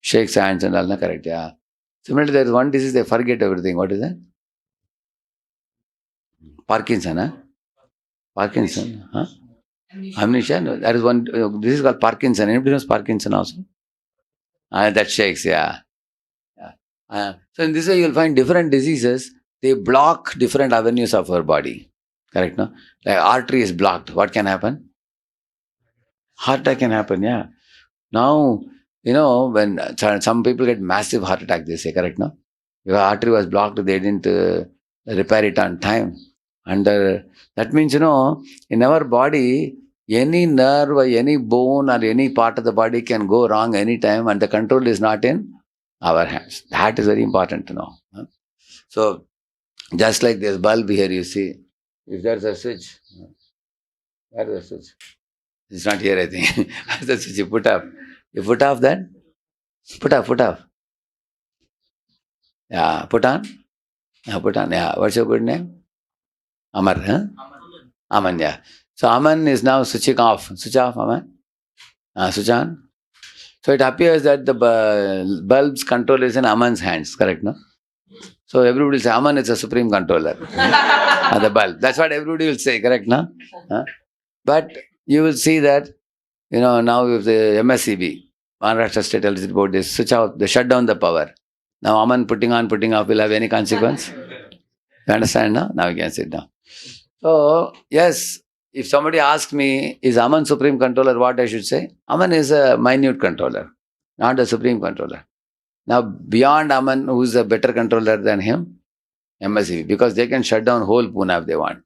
shakes hands and all, na, correct, yeah. Similarly, there is one disease, they forget everything. What is that? Parkinson, huh? Parkinson, huh? Amnesia? No, that is one, this is called Parkinson. Anybody knows Parkinson also? That shakes, yeah. Yeah. So in this way, you'll find different diseases, they block different avenues of our body. Correct, no? Like artery is blocked. What can happen? Heart attack can happen, yeah. Now, when some people get massive heart attack, they say, correct, no? Your artery was blocked, they didn't repair it on time. And that means, in our body, any nerve or any bone or any part of the body can go wrong anytime, and the control is not in our hands. That is very important to know. Huh? So, just like this bulb here, you see, if there's a switch, where is the switch? It's not here, I think. Where's the switch? You put off. You put off that? Put off. Yeah, put on. Yeah, put on. Yeah, what's your good name? Amar, huh? Aman, yeah. So Aman is now switching off. Switch off, Aman. Switch on. So it appears that the bulb's control is in Aman's hands, correct, no? So everybody will say, Aman is a supreme controller. The bulb. That's what everybody will say, correct, no? But you will see that, now with the MSCB, Maharashtra State Electricity Board, they switch out, they shut down the power. Now Aman putting on, putting off will have any consequence? You understand now? Now you can sit down. So, yes, if somebody asks me, is Aman supreme controller, what I should say? Aman is a minute controller, not a supreme controller. Now, beyond Aman, who is a better controller than him? MSCB, because they can shut down whole Pune if they want.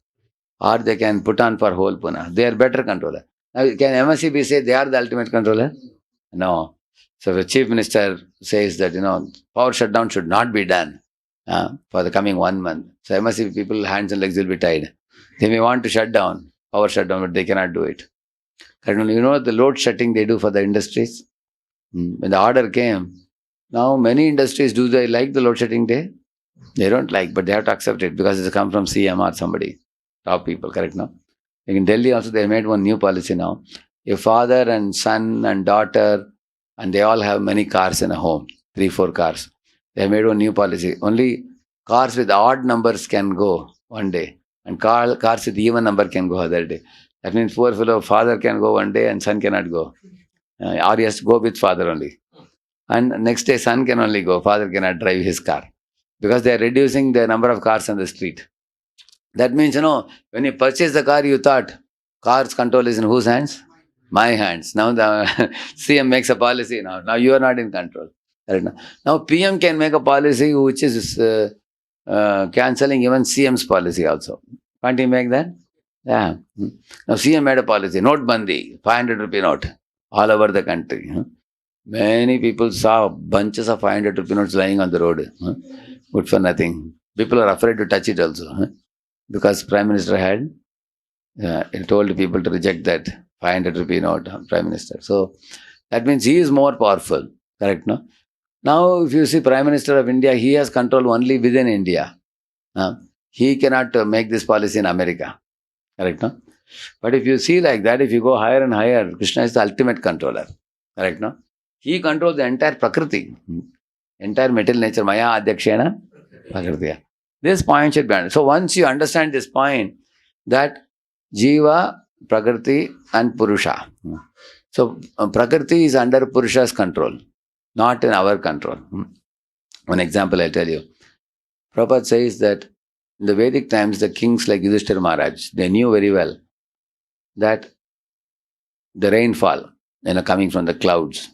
Or they can put on for whole Pune. They are better controller. Now, can MSCB say they are the ultimate controller? No. So the chief minister says that, power shutdown should not be done for the coming 1 month. So MSCB people, hands and legs will be tied. They may want to shut down, power shutdown, but they cannot do it. The load shedding they do for the industries? When the order came, now many industries, do they like the load shedding day? They don't like, but they have to accept it because it's come from CM or somebody, top people, correct now? In Delhi also, they made one new policy now. A father and son and daughter, and they all have many cars in a home, 3-4 cars. They made one new policy. Only cars with odd numbers can go one day, and cars with even number can go other day. That means poor fellow father can go one day and son cannot go. Or he has to go with father only. And next day son can only go, father cannot drive his car. Because they are reducing the number of cars on the street. That means, when you purchase the car, you thought, car's control is in whose hands? My hands. Now the CM makes a policy now. Now you are not in control. Right now PM can make a policy which is cancelling even CM's policy also. Can't he make that? Yeah. Now CM made a policy, note bandi, 500 rupee note, all over the country. Many people saw bunches of 500 rupee notes lying on the road. Good for nothing. People are afraid to touch it also. Because Prime Minister had he told people to reject that 500 rupee note, Prime Minister. So that means he is more powerful. Correct, no? Now, if you see Prime Minister of India, he has control only within India. He cannot make this policy in America. Correct, no? But if you see like that, if you go higher and higher, Krishna is the ultimate controller. Correct, no? He controls the entire Prakriti. Entire material nature. Maya Adhyakshena Prakriti. This point should be understood. So once you understand this point, that Jiva, Prakriti and Purusha. So Prakriti is under Purusha's control, not in our control. One example I'll tell you. Prabhupada says that in the Vedic times, the kings like Yudhishthira Maharaj, they knew very well that the rainfall, coming from the clouds,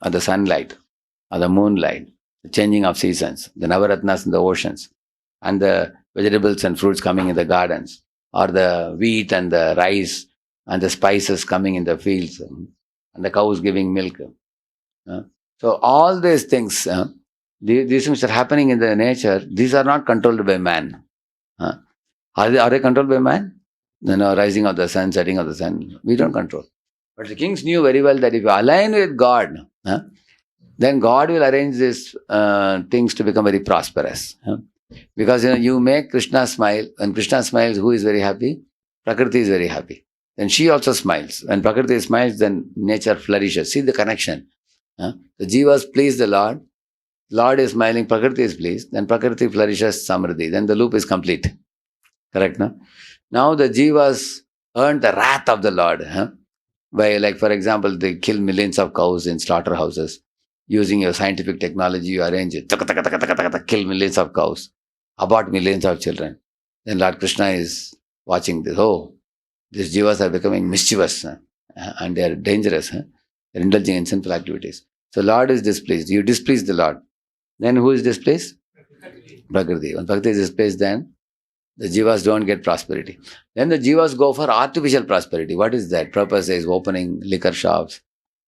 or the sunlight, or the moonlight, the changing of seasons, the Navaratnas in the oceans, and the vegetables and fruits coming in the gardens, or the wheat and the rice and the spices coming in the fields, and the cows giving milk. So all these things, these things are happening in the nature. These are not controlled by man. Are they controlled by man? Rising of the sun, setting of the sun, we don't control. But the kings knew very well that if you align with God, then God will arrange these things to become very prosperous. Because you make Krishna smile. When Krishna smiles, who is very happy? Prakriti is very happy. Then she also smiles. When Prakriti smiles, then nature flourishes. See the connection. The Jivas please the Lord. Lord is smiling, Prakriti is pleased. Then Prakriti flourishes Samriddhi. Then the loop is complete. Correct, no? Now the Jivas earn the wrath of the Lord. By, like, for example, they kill millions of cows in slaughterhouses. Using your scientific technology, you arrange it. Kill millions of cows. Abort millions of children. Then Lord Krishna is watching this. Oh, these Jivas are becoming mischievous and they are dangerous. They are indulging in sinful activities. So Lord is displeased. You displease the Lord. Then who is displeased? Prakriti. When Prakriti is displeased, then the Jivas don't get prosperity. Then the Jivas go for artificial prosperity. What is that? Prabhupada says opening liquor shops,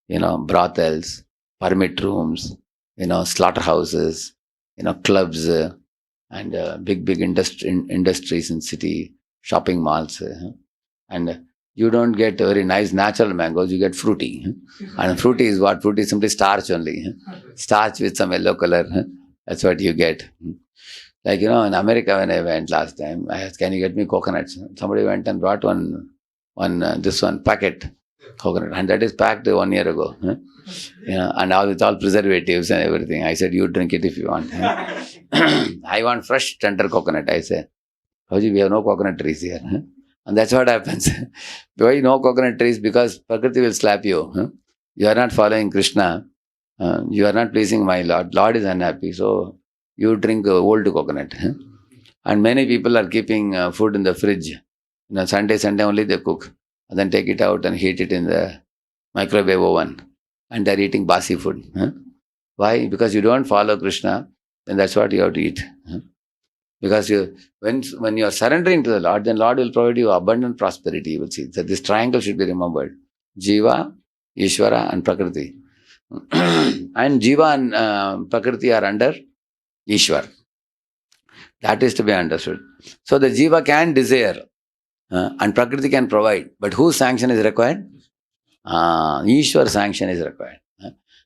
brothels, permit rooms, slaughterhouses, clubs, and big industries in city, shopping malls. And you don't get very nice natural mangoes, you get fruity. And fruity is what? Fruity is simply starch only. Starch with some yellow color. That's what you get. Like, in America, when I went last time, I asked, can you get me coconuts? Somebody went and brought one packet coconut, and that is packed 1 year ago. And all with all preservatives and everything. I said, you drink it if you want. I want fresh, tender coconut. I said, Hoji, we have no coconut trees here. And that's what happens. Why no coconut trees? Because Prakriti will slap you. You are not following Krishna. You are not pleasing my Lord. Lord is unhappy. So you drink old coconut. And many people are keeping food in the fridge. Sunday only they cook. And then take it out and heat it in the microwave oven. And they're eating basi food. Why? Because you don't follow Krishna, then that's what you have to eat. Because when you are surrendering to the Lord, then Lord will provide you abundant prosperity. You will see. So this triangle should be remembered. Jiva, Ishwara and Prakriti. And Jiva and Prakriti are under Ishwar. That is to be understood. So the Jiva can desire and Prakriti can provide. But whose sanction is required? Ishwar sanction is required.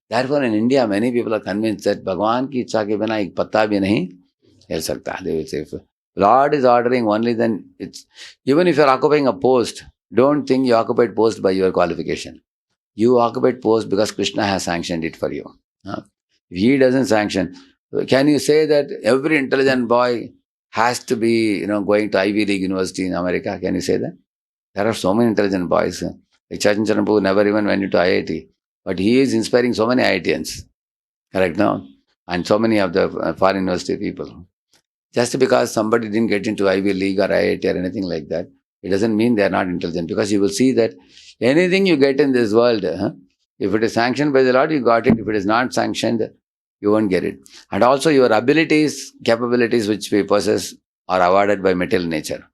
Therefore, in India, many people are convinced that Bhagwan ki ichha ke bina ek patta bhi nahi hil sakta. They will say, if Lord is ordering only, then it's, even if you are occupying a post, don't think you occupied post by your qualification. You occupied post because Krishna has sanctioned it for you. If he doesn't sanction, can you say that every intelligent boy has to be, going to Ivy League University in America? Can you say that? There are so many intelligent boys. Like Chachan Charanpur never even went into IIT. But he is inspiring so many IITians. Correct now? And so many of the foreign university people. Just because somebody didn't get into Ivy League or IIT or anything like that, it doesn't mean they are not intelligent. Because you will see that anything you get in this world, if it is sanctioned by the Lord, you got it. If it is not sanctioned, you won't get it. And also your abilities, capabilities which we possess are awarded by material nature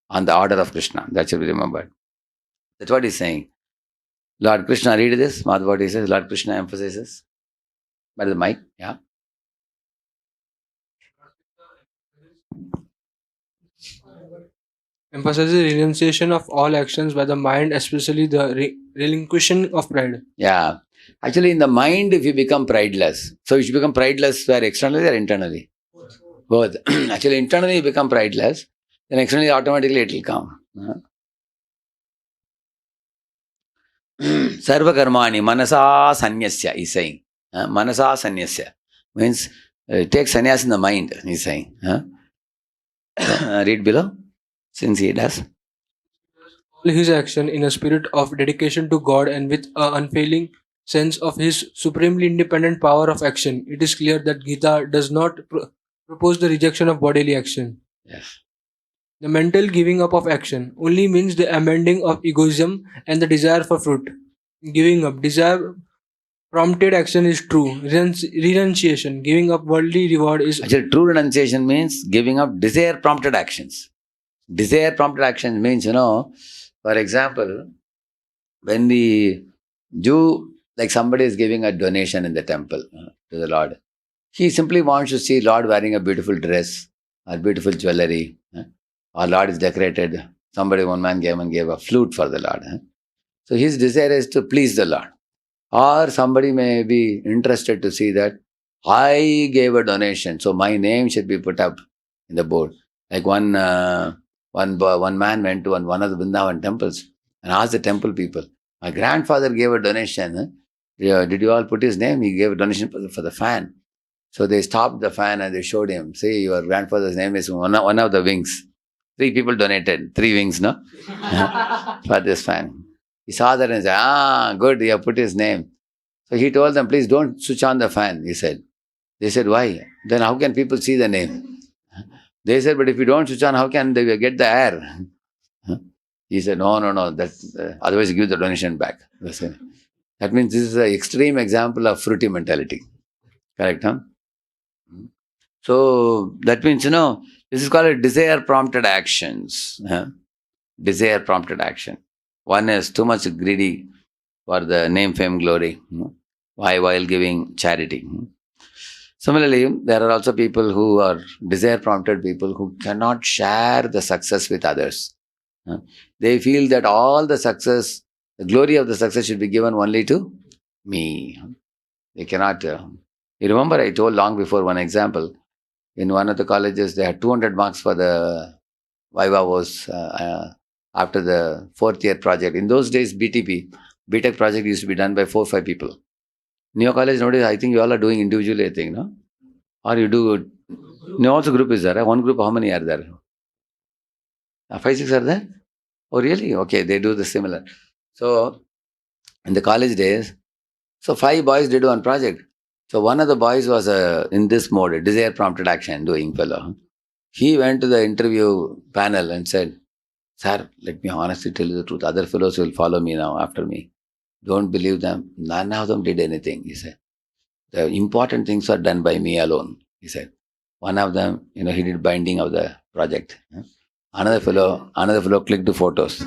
on the order of Krishna. That should be remembered. That's what he's saying. Lord Krishna, read this. Madhavati says, Lord Krishna emphasizes. By the mic, yeah. Emphasizes renunciation of all actions by the mind, especially the relinquishing of pride. Yeah. Actually, in the mind, if you become prideless, so you should become prideless where externally or internally? Both. Actually, internally you become prideless, then externally automatically it will come. Sarva karmani manasa sanyasya, he's saying. Manasa sanyasya means take sannyas in the mind, he's saying. Read below, since he does. All his action in a spirit of dedication to God and with an unfailing sense of his supremely independent power of action. It is clear that Gita does not propose the rejection of bodily action. Yes. The mental giving up of action only means the amending of egoism and the desire for fruit. Giving up desire prompted action is true. Renunciation, giving up worldly reward, is Actually, true renunciation means giving up desire prompted actions. Desire prompted actions means, for example, when we do, like somebody is giving a donation in the temple to the Lord, he simply wants to see Lord wearing a beautiful dress or beautiful jewelry, or Lord is decorated. One man came and gave a flute for the Lord. So his desire is to please the Lord. Or somebody may be interested to see that I gave a donation, so my name should be put up in the board. Like one man went to one of the Vrindavan temples and asked the temple people, my grandfather gave a donation Yeah, did you all put his name? He gave a donation for the fan. So they stopped the fan and they showed him, see, your grandfather's name is one of the wings. 3 people donated, 3 wings, no? For this fan. He saw that and said, good, you have put his name. So he told them, please don't switch on the fan, he said. They said, why? Then how can people see the name? They said, but if you don't switch on, how can they get the air? He said, no, that's, otherwise you give the donation back. That means this is an extreme example of fruity mentality. Correct, huh? So that means, this is called a desire prompted actions. Desire prompted action. One is too much greedy for the name, fame, glory. Why? While giving charity. Similarly, there are also people who are desire prompted people who cannot share the success with others. They feel that all the success, the glory of the success should be given only to me. They cannot. You remember I told long before one example. In one of the colleges, they had 200 marks for the Viva was after the 4th year project. In those days, BTech project used to be done by 4-5 people. New college nowadays, I think you all are doing individually, I think, no? Or you do, no, also group is there. One group, how many are there? 5-6 are there? Oh, really? Okay, they do the similar. So, in the college days, so 5 boys did one project. So, one of the boys was in this mode, desire prompted action doing fellow. He went to the interview panel and said, sir, let me honestly tell you the truth. Other fellows will follow me now after me. Don't believe them. None of them did anything, he said. The important things are done by me alone, he said. One of them, he did binding of the project. Another fellow clicked the photos.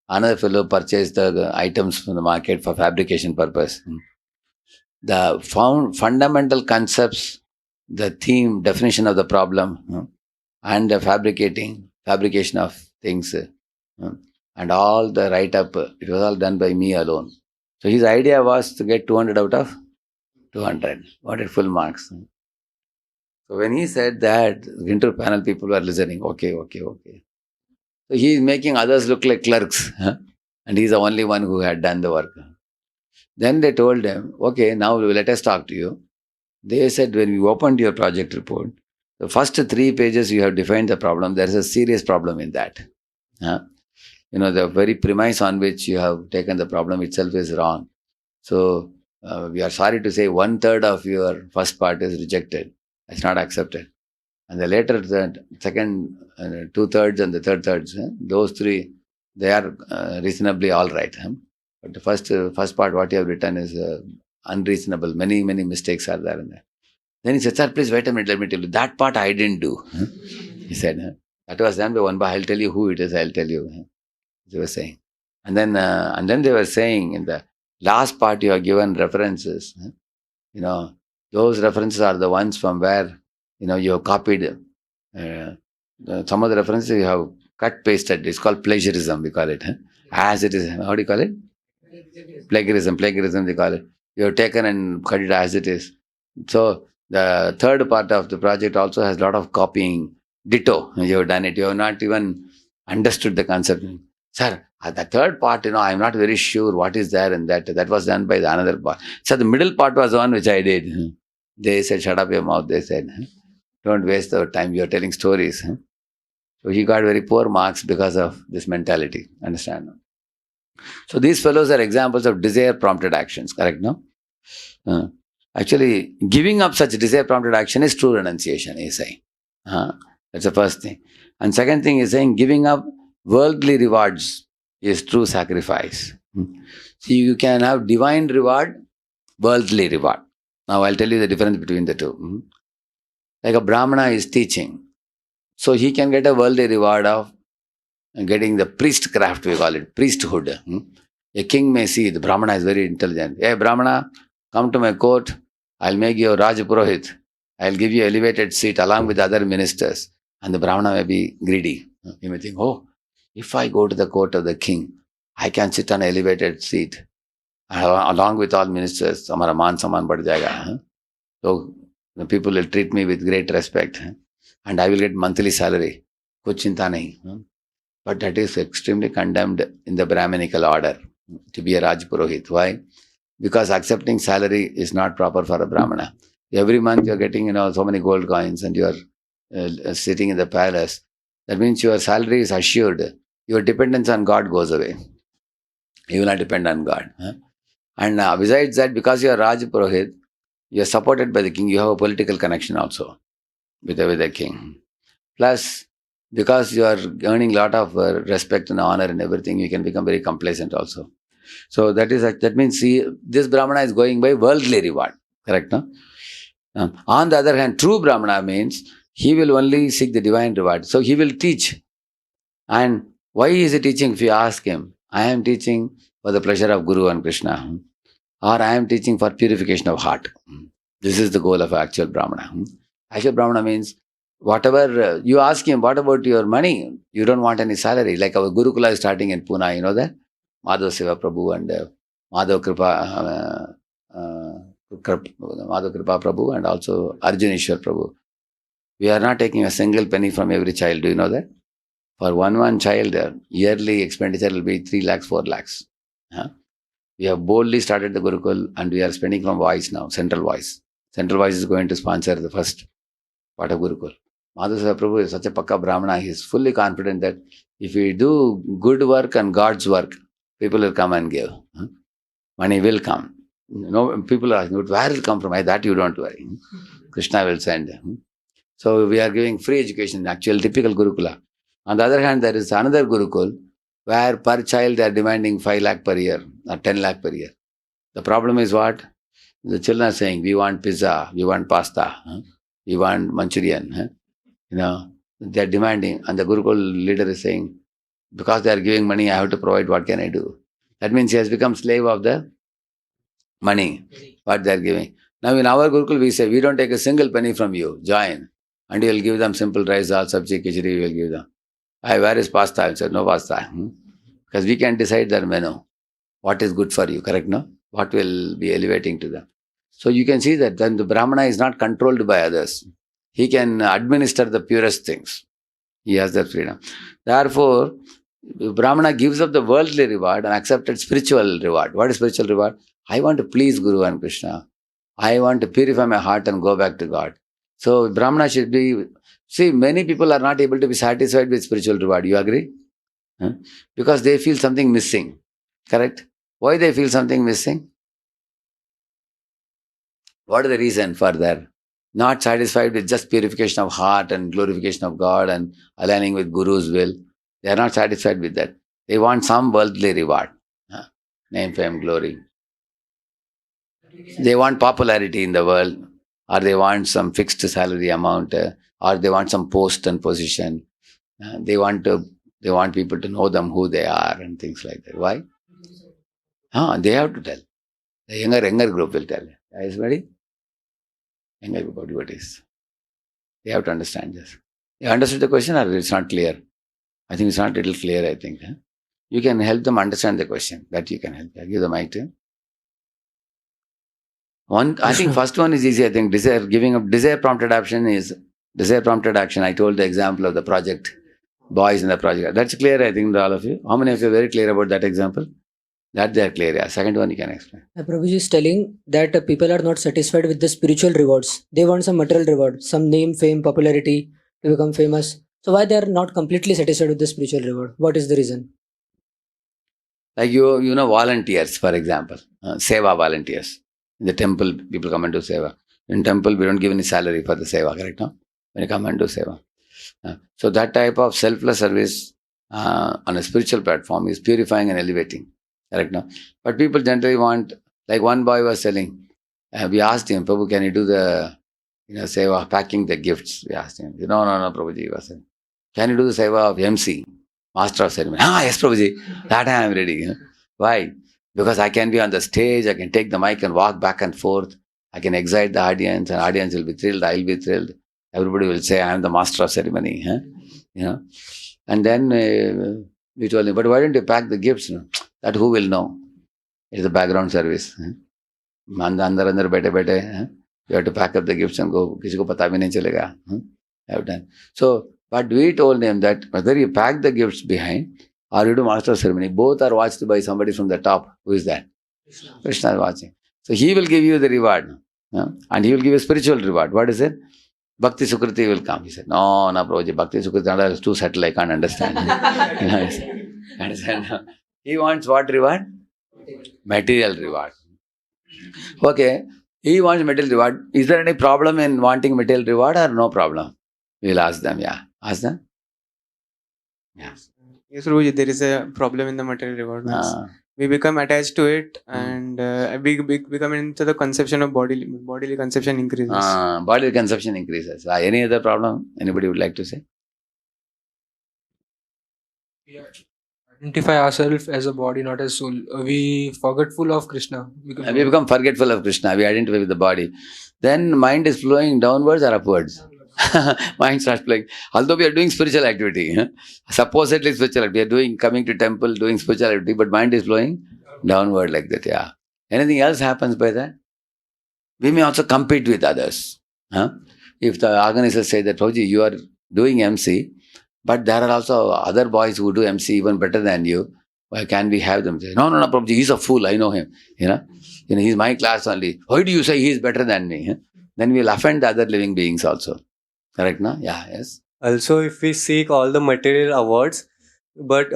Another fellow purchased the items from the market for fabrication purpose. The fundamental concepts, the theme, definition of the problem, and the fabrication of things, and all the write-up, it was all done by me alone. So his idea was to get 200 out of 200. Wanted full marks. So when he said that, interview panel people were listening. Okay. So he is making others look like clerks. And he's the only one who had done the work. Then they told him, okay, now let us talk to you. They said, when we opened your project report, the first 3 pages you have defined the problem. There is a serious problem in that. The very premise on which you have taken the problem itself is wrong. So we are sorry to say 1/3 of your first part is rejected. It's not accepted. And the later, the second 2/3 and the third, those 3, they are reasonably all right. But the first part, what you have written is unreasonable. Many mistakes are there in there. Then he said, sir, please wait a minute, let me tell you. That part I didn't do. He said, that was done by one, but I'll tell you who it is, I'll tell you. They were saying. And then they were saying in the last part you are given references. Those references are the ones from where, you have copied. Some of the references you have cut, pasted. It's called plagiarism, we call it. As it is. How do you call it? Plagiarism, they call it. You have taken and cut it as it is. So the third part of the project also has a lot of copying. Ditto. You have done it. You have not even understood the concept. Sir, the third part, I'm not very sure what is there in that. That was done by the another part. So the middle part was the one which I did. They said, shut up your mouth. They said, don't waste our time. You're telling stories. So he got very poor marks because of this mentality. Understand? So these fellows are examples of desire prompted actions. Correct, no? Actually, giving up such desire prompted action is true renunciation, he's saying. That's the first thing. And second thing is saying giving up worldly rewards is true sacrifice. So you can have divine reward, worldly reward. Now I'll tell you the difference between the two. Like a Brahmana is teaching. So he can get a worldly reward of getting the priestcraft, we call it, priesthood. A king may see, the Brahmana is very intelligent. Hey Brahmana, come to my court, I'll make you a Rajapurohit. I'll give you elevated seat along with other ministers. And the Brahmana may be greedy. He may think, oh, if I go to the court of the king, I can sit on an elevated seat along with all ministers. Hamara maan saman bad jayega. So the people will treat me with great respect. And I will get monthly salary. Kuch chinta nahi. But that is extremely condemned in the Brahminical order to be a Rajpurohit. Why? because accepting salary is not proper for a Brahmana. Every month you're getting, so many gold coins and you're sitting in the palace. That means your salary is assured. Your dependence on God goes away. You will not depend on God. Huh? And besides that, because you are Raj Purohit, you are supported by the king. You have a political connection also with the king. Plus, because you are earning a lot of respect and honor and everything, you can become very complacent also. So that means, see, this Brahmana is going by worldly reward. Correct, no? On the other hand, true Brahmana means he will only seek the divine reward. So he will teach. And why is he teaching? If you ask him, I am teaching for the pleasure of Guru and Krishna, or I am teaching for purification of heart. This is the goal of actual Brahmana. Actual Brahmana means whatever you ask him, what about your money? You don't want any salary. Like our Gurukula is starting in Pune, you know that? Madhav Siva Prabhu and Madhav Kripa Prabhu and also Arjuneshwar Prabhu. We are not taking a single penny from every child. Do you know that? For one child, yearly expenditure will be 3 lakhs, 4 lakhs. Huh? We have boldly started the Gurukul and we are spending from voice now, central voice. Central voice is going to sponsor the first part of Gurukul. Madhusava Prabhu is such a pakka Brahmana. He is fully confident that if we do good work and God's work, people will come and give. Money will come. People are asking, where will it come from? That you don't worry. Krishna will send. So we are giving free education, actual typical Gurukula. On the other hand, there is another Gurukul where per child they are demanding 5 lakh per year or 10 lakh per year. The problem is what? The children are saying, we want pizza, we want pasta, we want Manchurian. They are demanding. And the Gurukul leader is saying, because they are giving money, I have to provide, what can I do? That means he has become slave of the money, what they are giving. Now in our Gurukul, we say, we don't take a single penny from you, join. And you will give them simple rice, dal, sabji, khichdi, you will give them. Where is pasta? I said, no pasta. Because we can decide their menu. What is good for you, correct, no? What will be elevating to them. So you can see that then the Brahmana is not controlled by others. He can administer the purest things. He has that freedom. Therefore, Brahmana gives up the worldly reward and accepted spiritual reward. What is spiritual reward? I want to please Guru and Krishna. I want to purify my heart and go back to God. So Brahmana should be... See, many people are not able to be satisfied with spiritual reward. You agree? Because they feel something missing. Correct? Why they feel something missing? What is the reason for that? Not satisfied with just purification of heart and glorification of God and aligning with Guru's will. They are not satisfied with that. They want some worldly reward. Name, fame, glory. They want popularity in the world, or they want some fixed salary amount, or they want some post and position. They want people to know them who they are and things like that. Why? They have to tell. The younger group will tell. Is ready? Younger group of devotees. They have to understand this. You understood the question, or it's not clear? I think it's not a little clear, I think. You can help them understand the question. That you can help. I'll give the mic to him. I think first one is easy. I think desire prompted action. I told the example of the project, boys in the project. That's clear, I think, to all of you. How many of you are very clear about that example? That they are clear. Yeah. Second one you can explain. Prabhuji is telling that people are not satisfied with the spiritual rewards. They want some material reward, some name, fame, popularity, to become famous. So why they are not completely satisfied with the spiritual reward? What is the reason? Like volunteers, for example, seva volunteers. In the temple, people come and do seva. In temple, we don't give any salary for the seva, correct? No? When you come and do seva. So that type of selfless service on a spiritual platform is purifying and elevating, correct? No? But people generally want, like one boy was telling, we asked him, Prabhu, can you do the seva, packing the gifts? We asked him. No, Prabhuji was saying. Can you do the seva of MC? Master of ceremony. Yes, Prabhuji. That I am ready. Why? Because I can be on the stage, I can take the mic and walk back and forth. I can excite the audience, and audience will be thrilled, I will be thrilled. Everybody will say, I am the master of ceremony. And then we told him, but why don't you pack the gifts? That who will know? It's a background service. Andar bete. You have to pack up the gifts and go. Kisi ko pata bhi nahi chalega. Have done. So, but we told him that whether you pack the gifts behind or you do master of ceremony, both are watched by somebody from the top. Who is that? Krishna is watching. So he will give you the reward. And he will give you spiritual reward. What is it? Bhakti Sukriti will come. He said, no, Prabhuji, Bhakti Sukriti is too subtle, I can't understand. Understand? He wants what reward? Material reward. Okay, he wants material reward. Is there any problem in wanting material reward or no problem? We'll ask them, yeah. Ask them? Yeah. Yes, Guruji, there is a problem in the material reward. Means we become attached to it, and we become into the conception of bodily conception increases. Bodily conception increases. Any other problem? Anybody would like to say? We identify ourselves as a body, not as soul. We forgetful of Krishna. We become forgetful of Krishna. We identify with the body. Then mind is flowing downwards or upwards? Mind starts flowing. Although we are doing spiritual activity, supposedly spiritual activity, we are doing, coming to temple, doing spiritual activity, but mind is flowing downward like that. Yeah. Anything else happens by that? We may also compete with others. If the organizers say that, Prabhuji, you are doing MC, but there are also other boys who do MC even better than you. Why can we have them? Say, no, Prabhuji, he's a fool. I know him. He's my class only. Why do you say he is better than me? Then we'll offend the other living beings also. Correct, no? Yeah, yes. Also, if we seek all the material awards, but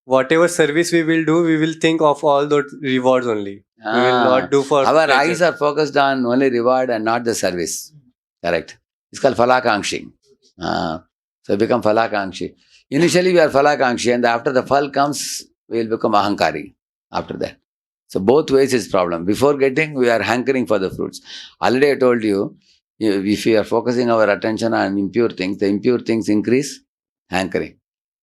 whatever service we will do, we will think of all those rewards only. We will not do for our pleasure. eyes are focused on only reward and not the service. Correct. It's called Falakankshi. So become Falakankshi. Initially we are Falakankshi, and after the Fal comes, we will become Ahankari after that. So both ways is problem. Before getting, we are hankering for the fruits. Already I told you, if we are focusing our attention on impure things, the impure things increase hankering.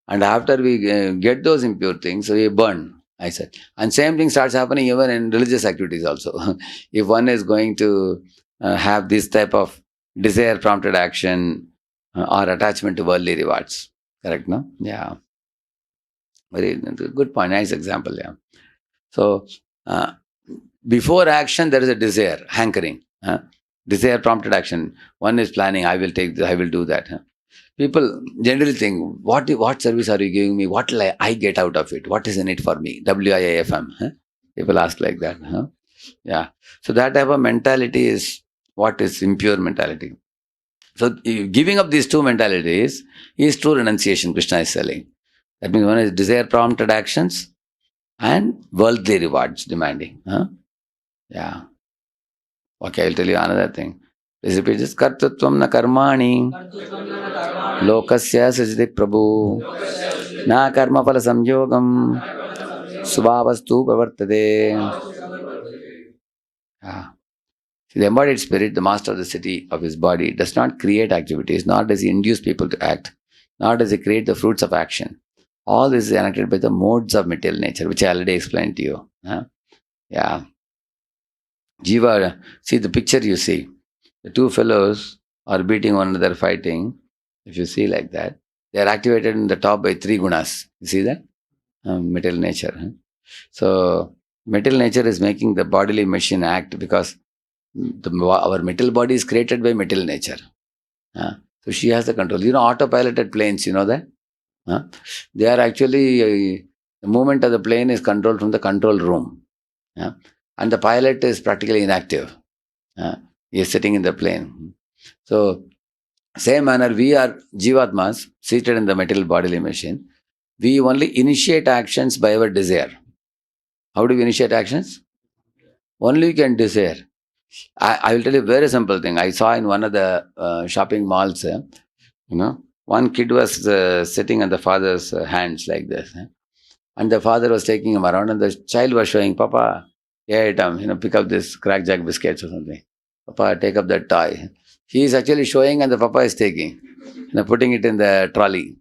And after we get those impure things, we burn, I said. And same thing starts happening even in religious activities also. If one is going to have this type of desire-prompted action or attachment to worldly rewards. Correct, no? Yeah. Very good point. Nice example, yeah. So, before action, there is a desire, hankering. Desire prompted action. One is planning, I will take this, I will do that. People generally think, what service are you giving me? What will I get out of it? What is in it for me? WIIFM. People ask like that. Yeah. So that type of mentality is what is impure mentality. So giving up these two mentalities is true renunciation, Krishna is telling. That means one is desire prompted actions and worldly rewards demanding. Yeah. Okay, I'll tell you another thing. Please repeat this. Kartatvam na karmani lokasya sajdi prabhu na karma phala samyogam svavastu pravartade. Yeah. The embodied spirit, the master of the city of his body, does not create activities, nor does he induce people to act, nor does he create the fruits of action. All this is enacted by the modes of material nature, which I already explained to you. Yeah. Jiva, see the picture you see. The two fellows are beating one another, fighting. If you see like that, they are activated in the top by three gunas. You see that? Material nature. So, material nature is making the bodily machine act because our material body is created by material nature. So, she has the control. Autopiloted planes, you know that? They are actually, the movement of the plane is controlled from the control room. And the pilot is practically inactive. He is sitting in the plane. So, same manner, we are Jivatmas seated in the material bodily machine. We only initiate actions by our desire. How do we initiate actions? Only we can desire. I will tell you a very simple thing. I saw in one of the shopping malls, one kid was sitting on the father's hands like this. And the father was taking him around, and the child was showing, Papa, pick up this crackjack biscuits or something. Papa, take up that toy. He is actually showing and the Papa is taking, putting it in the trolley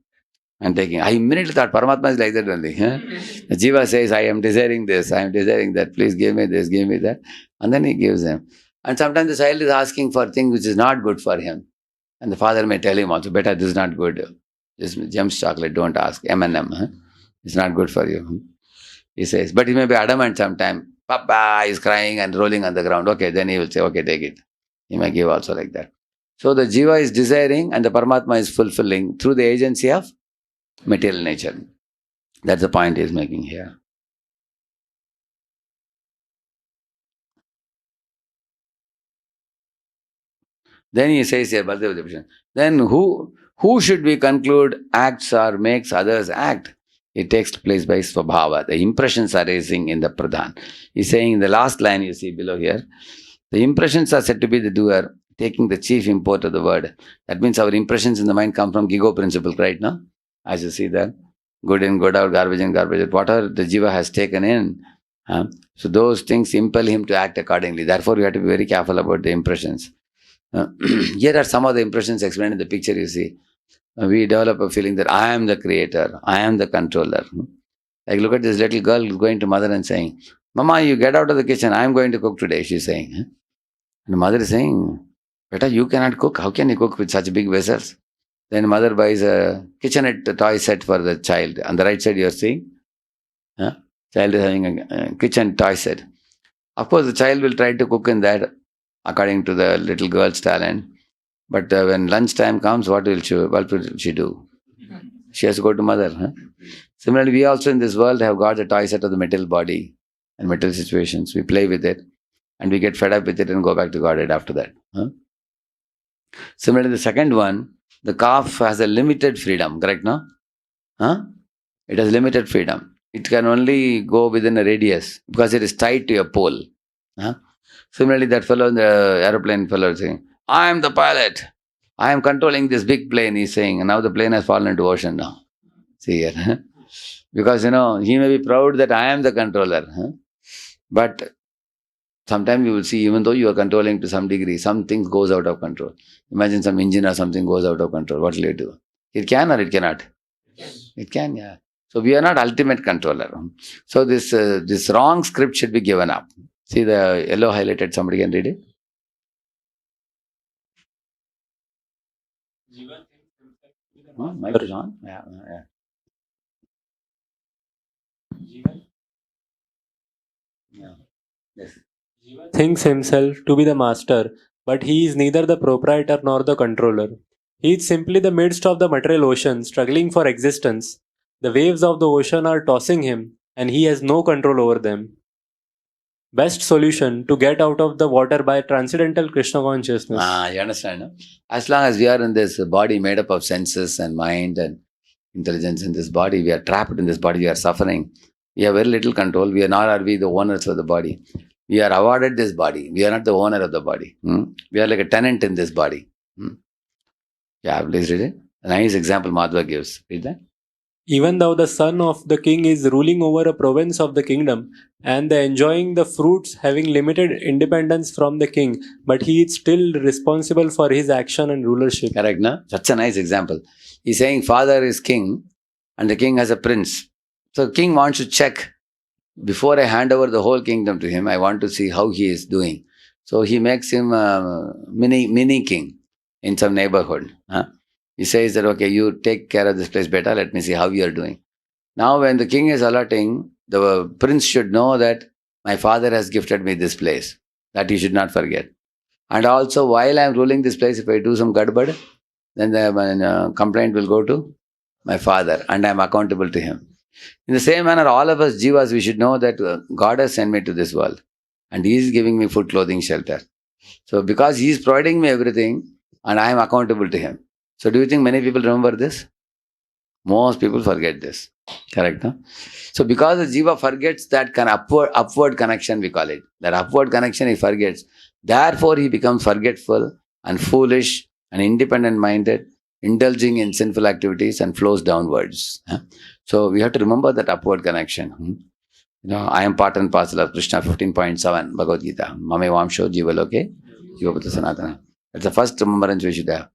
and taking. I immediately thought Paramatma is like that only. Jiva says, I am desiring this, I am desiring that, please give me this, give me that. And then he gives him. And sometimes the child is asking for things which is not good for him. And the father may tell him also, beta, this is not good. This Gem's chocolate, don't ask. M&M, it's not good for you. He says, but he may be adamant sometime. Papa is crying and rolling on the ground. Okay, then he will say, okay, take it. He may give also like that. So the Jiva is desiring and the Paramatma is fulfilling through the agency of material nature. That's the point he is making here. Then he says here, Baldev Devotion. Then who should we conclude acts or makes others act? It takes place by Swabhava. The impressions arising in the Pradhan. He's saying in the last line you see below here, the impressions are said to be the doer, taking the chief import of the word. That means our impressions in the mind come from Gigo principle, right now? As you see there, good in, good out, garbage in, garbage out. Whatever the Jiva has taken in, so those things impel him to act accordingly. Therefore, we have to be very careful about the impressions. Here are some of the impressions explained in the picture you see. We develop a feeling that I am the creator, I am the controller. Like look at this little girl going to mother and saying, Mama, you get out of the kitchen, I am going to cook today, she's saying. And the mother is saying, Beta, you cannot cook, how can you cook with such big vessels? Then mother buys a kitchenette toy set for the child. On the right side you are seeing, child is having a kitchen toy set. Of course, the child will try to cook in that according to the little girl's talent. But when lunchtime comes, what will she do? She has to go to mother. Similarly, we also in this world have got the toy set of the material body and material situations. We play with it and we get fed up with it and go back to Godhead after that. Similarly, the second one, the calf has a limited freedom, correct, no? It has limited freedom. It can only go within a radius because it is tied to a pole. Similarly, that fellow in the aeroplane fellow is saying, I am the pilot. I am controlling this big plane, he's saying. And now the plane has fallen into ocean now. See here. Because, he may be proud that I am the controller. But sometimes you will see, even though you are controlling to some degree, some things goes out of control. Imagine some engine or something goes out of control. What will you do? It can or it cannot? It can, yeah. So we are not ultimate controller. So this wrong script should be given up. See the yellow highlighted, somebody can read it? Mic is on? Yeah. Yes. Jiva thinks himself to be the master, but he is neither the proprietor nor the controller. He is simply the midst of the material ocean, struggling for existence. The waves of the ocean are tossing him, and he has no control over them. Best solution to get out of the water by transcendental Krishna consciousness. You understand? No? As long as we are in this body made up of senses and mind and intelligence in this body, we are trapped in this body, we are suffering. We have very little control. We are not are we the owners of the body. We are awarded this body. We are not the owner of the body. We are like a tenant in this body. Yeah, please read it. A nice example Madhva gives. Read that. Even though the son of the king is ruling over a province of the kingdom and enjoying the fruits, having limited independence from the king, but he is still responsible for his action and rulership. Correct, no? Such a nice example. He's saying father is king and the king has a prince. So king wants to check. Before I hand over the whole kingdom to him, I want to see how he is doing. So he makes him a mini king in some neighborhood. He says that, okay, you take care of this place better, let me see how you are doing. Now when the king is allotting, the prince should know that my father has gifted me this place. That he should not forget. And also while I am ruling this place, if I do some gadbad, then the complaint will go to my father and I am accountable to him. In the same manner, all of us jivas, we should know that God has sent me to this world and He is giving me food, clothing, shelter. So because He is providing me everything and I am accountable to Him. So do you think many people remember this? Most people forget this. Correct, no? So because the jiva forgets that upward connection, we call it. That upward connection he forgets. Therefore he becomes forgetful and foolish and independent minded, indulging in sinful activities and flows downwards. So we have to remember that upward connection. I am part and parcel of Krishna 15.7 Bhagavad Gita. Mame Vamsho Jiva Loke Jiva Putra Sanatana. That's the first remembrance we should have.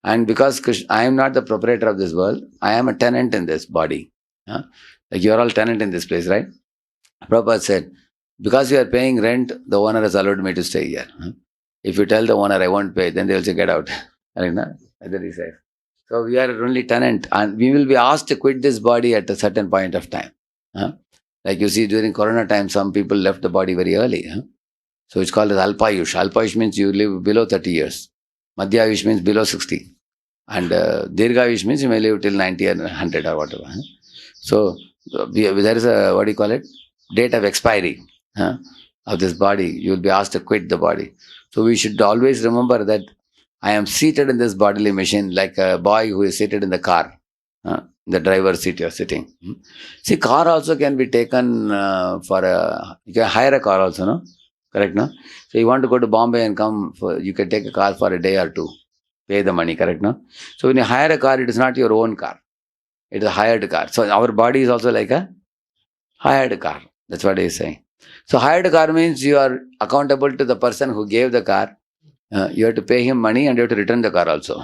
And because I am not the proprietor of this world, I am a tenant in this body. Like you are all tenant in this place, right? Prabhupada said, because you are paying rent, the owner has allowed me to stay here. If you tell the owner I won't pay, then they will say get out. That's what he says. So we are only tenant and we will be asked to quit this body at a certain point of time. Like you see during Corona time, some people left the body very early. So it's called as Alpayush. Alpayush means you live below 30 years. Madhyayush means below 60. And Dirghayush means you may live till 90 or 100 or whatever. So there is a, date of expiry of this body. You will be asked to quit the body. So we should always remember that I am seated in this bodily machine like a boy who is seated in the car. The driver's seat you're sitting. See, car also can be taken you can hire a car also, no? Correct, no? So you want to go to Bombay and you can take a car for a day or two. Pay the money, correct, no? So when you hire a car, it is not your own car. It is a hired car. So our body is also like a hired car. That's what he is saying. So hired car means you are accountable to the person who gave the car. You have to pay him money and you have to return the car also.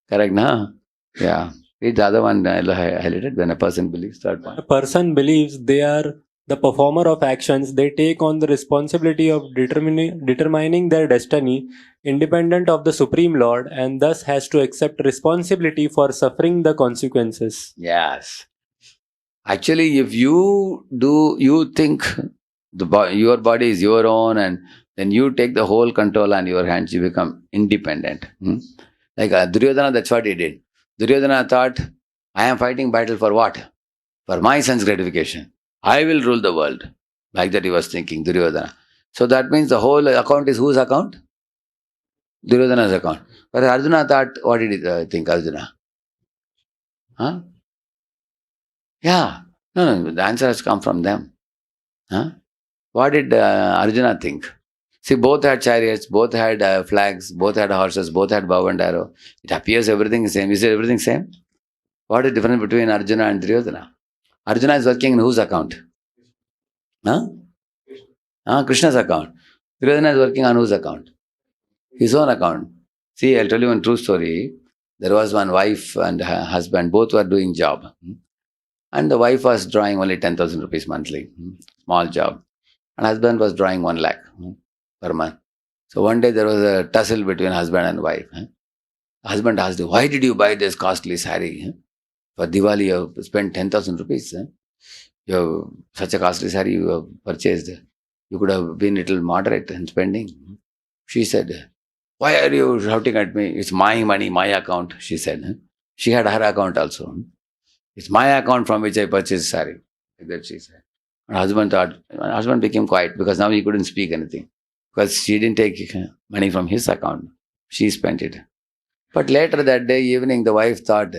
Correct, no? Yeah. Read the other one I highlighted. When a person believes, third A point. person believes they are the performer of actions, they take on the responsibility of determining their destiny independent of the Supreme Lord, and thus has to accept responsibility for suffering the consequences. Yes. Actually, if you think your body is your own, and then you take the whole control on your hands, you become independent. Like Duryodhana, that's what he did. Duryodhana thought, I am fighting battle for what? For my son's gratification. I will rule the world. Like that he was thinking, Duryodhana. So that means the whole account is whose account? Duryodhana's account. But Arjuna thought, what did he think, Arjuna? Huh? Yeah. No, the answer has come from them. Huh? What did Arjuna think? See, both had chariots, both had flags, both had horses, both had bow and arrow. It appears everything is same. Is it everything same? What is the difference between Arjuna and Duryodhana? Arjuna is working in whose account? Huh? Krishna's account. Duryodhana is working on whose account? His own account. See, I'll tell you one true story. There was one wife and her husband, both were doing job. And the wife was drawing only 10,000 rupees monthly. Small job. And husband was drawing 1 lakh per month. So one day there was a tussle between husband and wife. Husband asked, why did you buy this costly saree? For Diwali, you have spent 10,000 rupees. You have such a costly saree you have purchased. You could have been a little moderate in spending. She said, why are you shouting at me? It's my money, my account, she said. She had her account also. It's my account from which I purchased saree. Like that she said. And husband became quiet because now he couldn't speak anything. Because she didn't take money from his account. She spent it. But later that day evening, the wife thought,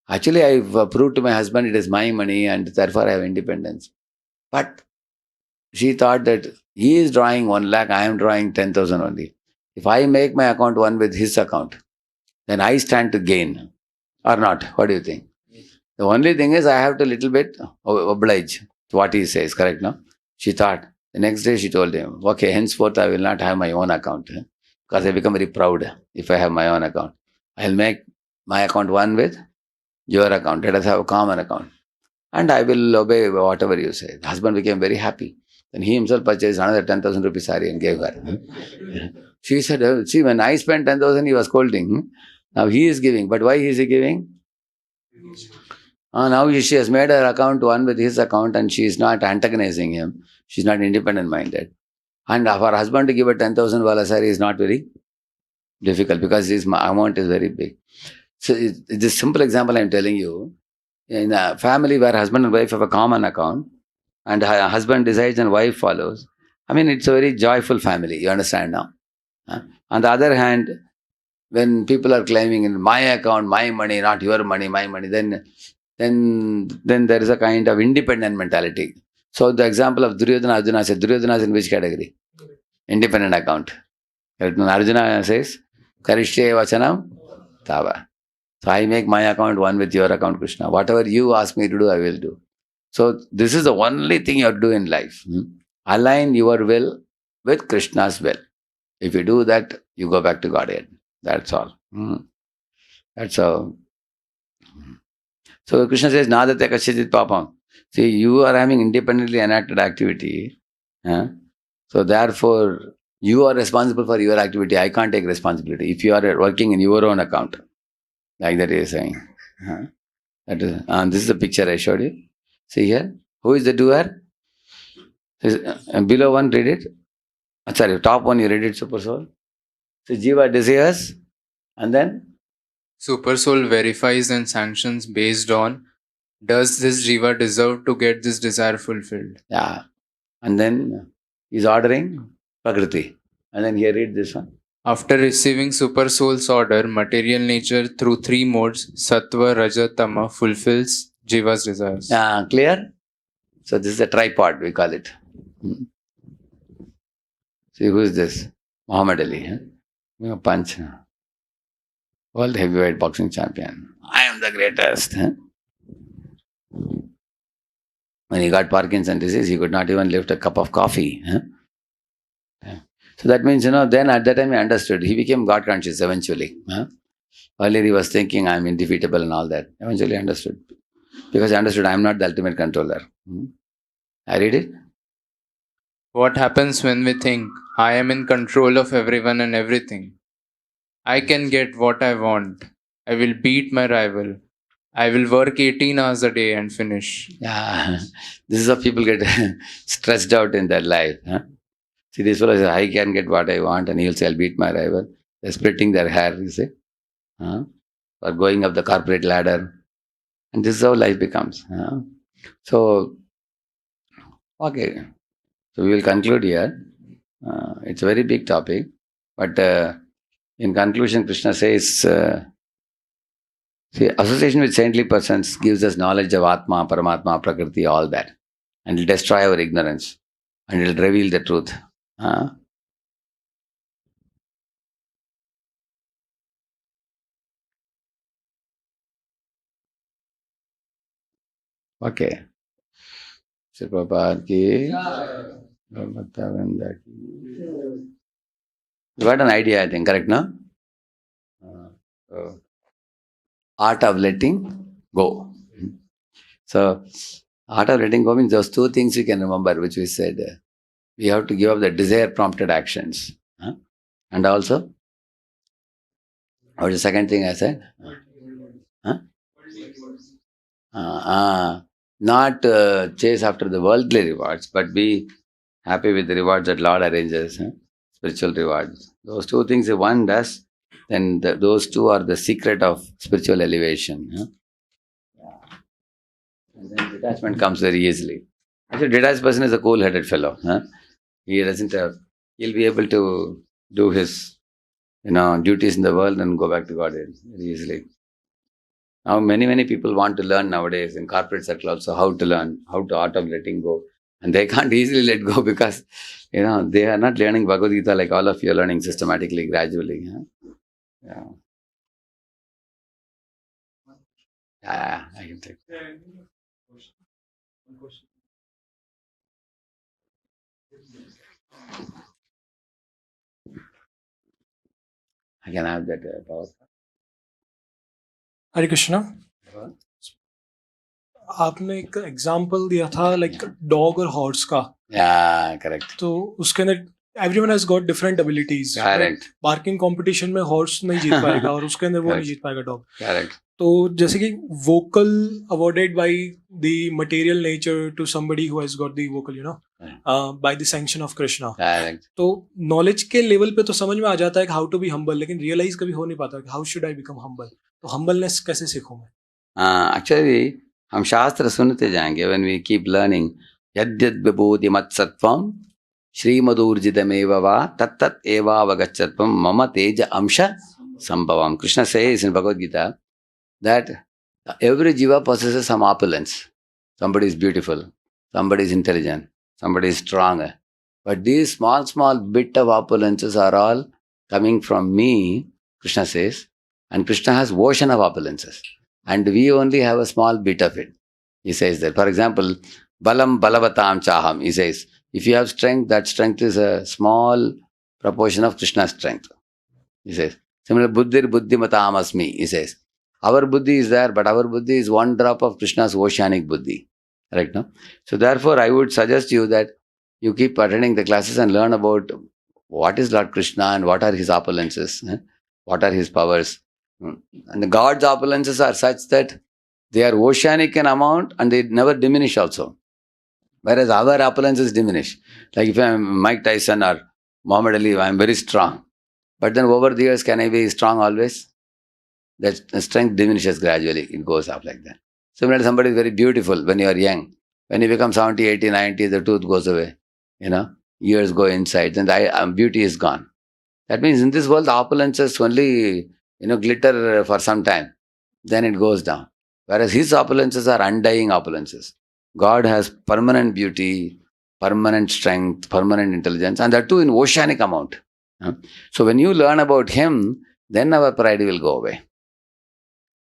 actually I've proved to my husband it is my money and therefore I have independence. But she thought that he is drawing 1 lakh, I am drawing 10,000 only. If I make my account one with his account, then I stand to gain. Or not? What do you think? The only thing is I have to little bit oblige to what he says, correct, no? She thought. The next day she told him, okay, henceforth I will not have my own account. Because I become very proud if I have my own account. I'll make my account one with your account. Let us have a common account. And I will obey whatever you say. The husband became very happy. Then he himself purchased another 10,000 rupees saree and gave her. She said, see, when I spent 10,000, he was scolding. Now he is giving. But why is he giving? Now she has made her account one with his account and she is not antagonizing him. She is not independent minded. And for her husband to give a 10,000 wala saree is not very difficult because his amount is very big. So it's a simple example I am telling you. In a family where husband and wife have a common account and husband decides and wife follows, I mean, it's a very joyful family. You understand now? On the other hand, when people are claiming in my account, my money, not your money, my money, then there is a kind of independent mentality. So the example of Duryodhana, Arjuna said, Duryodhana is in which category? Independent account. Arjuna says, Karishye vachanam tava. So I make my account one with your account, Krishna. Whatever you ask me to do, I will do. So this is the only thing you have to do in life. Align your will with Krishna's will. If you do that, you go back to Godhead. That's all. That's all. So Krishna says, Nadate kashyatit papam. See, you are having independently enacted activity. So therefore, you are responsible for your activity. I can't take responsibility. If you are working in your own account, like that he is saying. That is, this is the picture I showed you. See here. Who is the doer? Below one, read it. Sorry, top one, you read it, Super Soul. So Jiva desires, and then? Super Soul verifies and sanctions based on, does this Jiva deserve to get this desire fulfilled? Yeah. And then he's ordering Prakriti. And then here read this one. After receiving Super Soul's order, material nature through three modes, Sattva, Raja, Tama, fulfills Jiva's desires. Clear? So this is a tripod, we call it. See, who is this? Muhammad Ali. Punch. World heavyweight boxing champion. I am the greatest. When he got Parkinson's disease, he could not even lift a cup of coffee. So that means, then at that time he understood. He became God conscious eventually. Earlier he was thinking I'm indefeatable and all that. Eventually he understood. Because he understood I'm not the ultimate controller. I read it. What happens when we think, I am in control of everyone and everything? I can get what I want. I will beat my rival. I will work 18 hours a day and finish. Yeah, this is how people get stressed out in their life. See, this fellow says, I can get what I want, and he'll say, I'll beat my rival. They're splitting their hair, you see, or going up the corporate ladder. And this is how life becomes. So, okay. So, we will conclude here. It's a very big topic. But in conclusion, Krishna says, see, association with saintly persons gives us knowledge of Atma, Paramatma, Prakriti, all that. And it'll destroy our ignorance. And it'll reveal the truth. Okay. Sri Prabhupada ki. You got an idea, I think, correct, no? Art of letting go. So, art of letting go means those two things you can remember, which we said. We have to give up the desire prompted actions. And also, what was the second thing I said? Not chase after the worldly rewards, but be happy with the rewards that Lord arranges, spiritual rewards. Those two things, if one does, then those two are the secret of spiritual elevation. And then detachment comes very easily. Actually, detached person is a cool-headed fellow. He doesn't have, he'll be able to do his, duties in the world and go back to God very easily. Now, many people want to learn nowadays in corporate circle also how to learn, how to art of letting go. And they can't easily let go because, they are not learning Bhagavad Gita like all of you are learning systematically, gradually. Yeah. Yeah, I can take. I can have that power. हरे कृष्णा आपने एक example दिया था like dog और horse का Yeah, correct. तो उसके अंदर everyone has got different abilities Correct. Barking competition में हॉर्स नहीं जीत पाएगा और उसके अंदर वो नहीं Correct. जीत पाएगा डॉग Correct. तो जैसे कि vocal awarded by the material nature to somebody who has got the vocal by the sanction of Krishna Correct. तो नॉलेज के लेवल पे तो समझ में आ जाता है कि हाउ टू बी हम्बल लेकिन रियलाइज कभी हो नहीं पाता कि how should I become humble तो हम्बलनेस कैसे सीखूं मैं Actually, हम शास्त्र सुनते जाएंगे when we keep learning. यद्यद् विभूति मत्सत्वम श्रीमदूर्जितमेव वा तत्तत् एवावगच्छत्वम मम तेज अंश संभवम. Krishna says in Bhagavad Gita that every jiva possesses some opulence. Somebody is beautiful, somebody is intelligent, somebody is strong. But these small bit of opulences are all coming from me, Krishna says. And Krishna has ocean of opulences. And we only have a small bit of it. He says that. For example, balam balavatam chaham. He says, if you have strength, that strength is a small proportion of Krishna's strength. He says. Similarly, buddhir buddhimatam asmi. He says. Our buddhi is there, but our buddhi is one drop of Krishna's oceanic buddhi. Right? No? So therefore, I would suggest you that you keep attending the classes and learn about what is Lord Krishna and what are his opulences, what are his powers. And the God's opulences are such that they are oceanic in amount and they never diminish also. Whereas our opulences diminish. Like if I am Mike Tyson or Muhammad Ali, I am very strong. But then over the years, can I be strong always? That strength diminishes gradually. It goes up like that. Similarly, somebody is very beautiful when you are young. When you become 70, 80, 90, the tooth goes away. Years go inside, then beauty is gone. That means in this world, the opulences only, glitter for some time. Then it goes down. Whereas his opulences are undying opulences. God has permanent beauty, permanent strength, permanent intelligence, and that too in oceanic amount. So when you learn about him, then our pride will go away.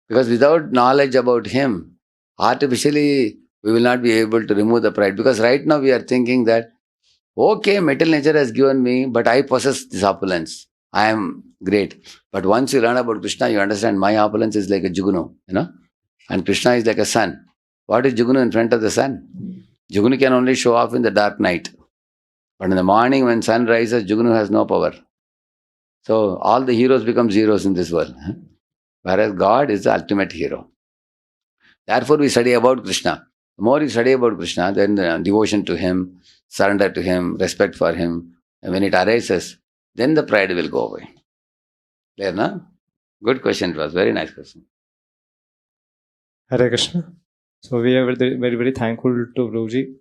Because without knowledge about him, artificially we will not be able to remove the pride. Because right now we are thinking that, okay, material nature has given me, but I possess this opulence. I am great. But once you learn about Krishna, you understand my opulence is like a Jugunu, and Krishna is like a sun. What is Jugunu in front of the sun? Jugunu can only show off in the dark night. But in the morning when sun rises, Jugunu has no power. So all the heroes become zeros in this world. Whereas God is the ultimate hero. Therefore we study about Krishna. The more you study about Krishna, then the devotion to him, surrender to him, respect for him, and when it arises, then the pride will go away. Clear, no? Good question it was. Very nice question. Hare Krishna. So we are very, very, very thankful to Guruji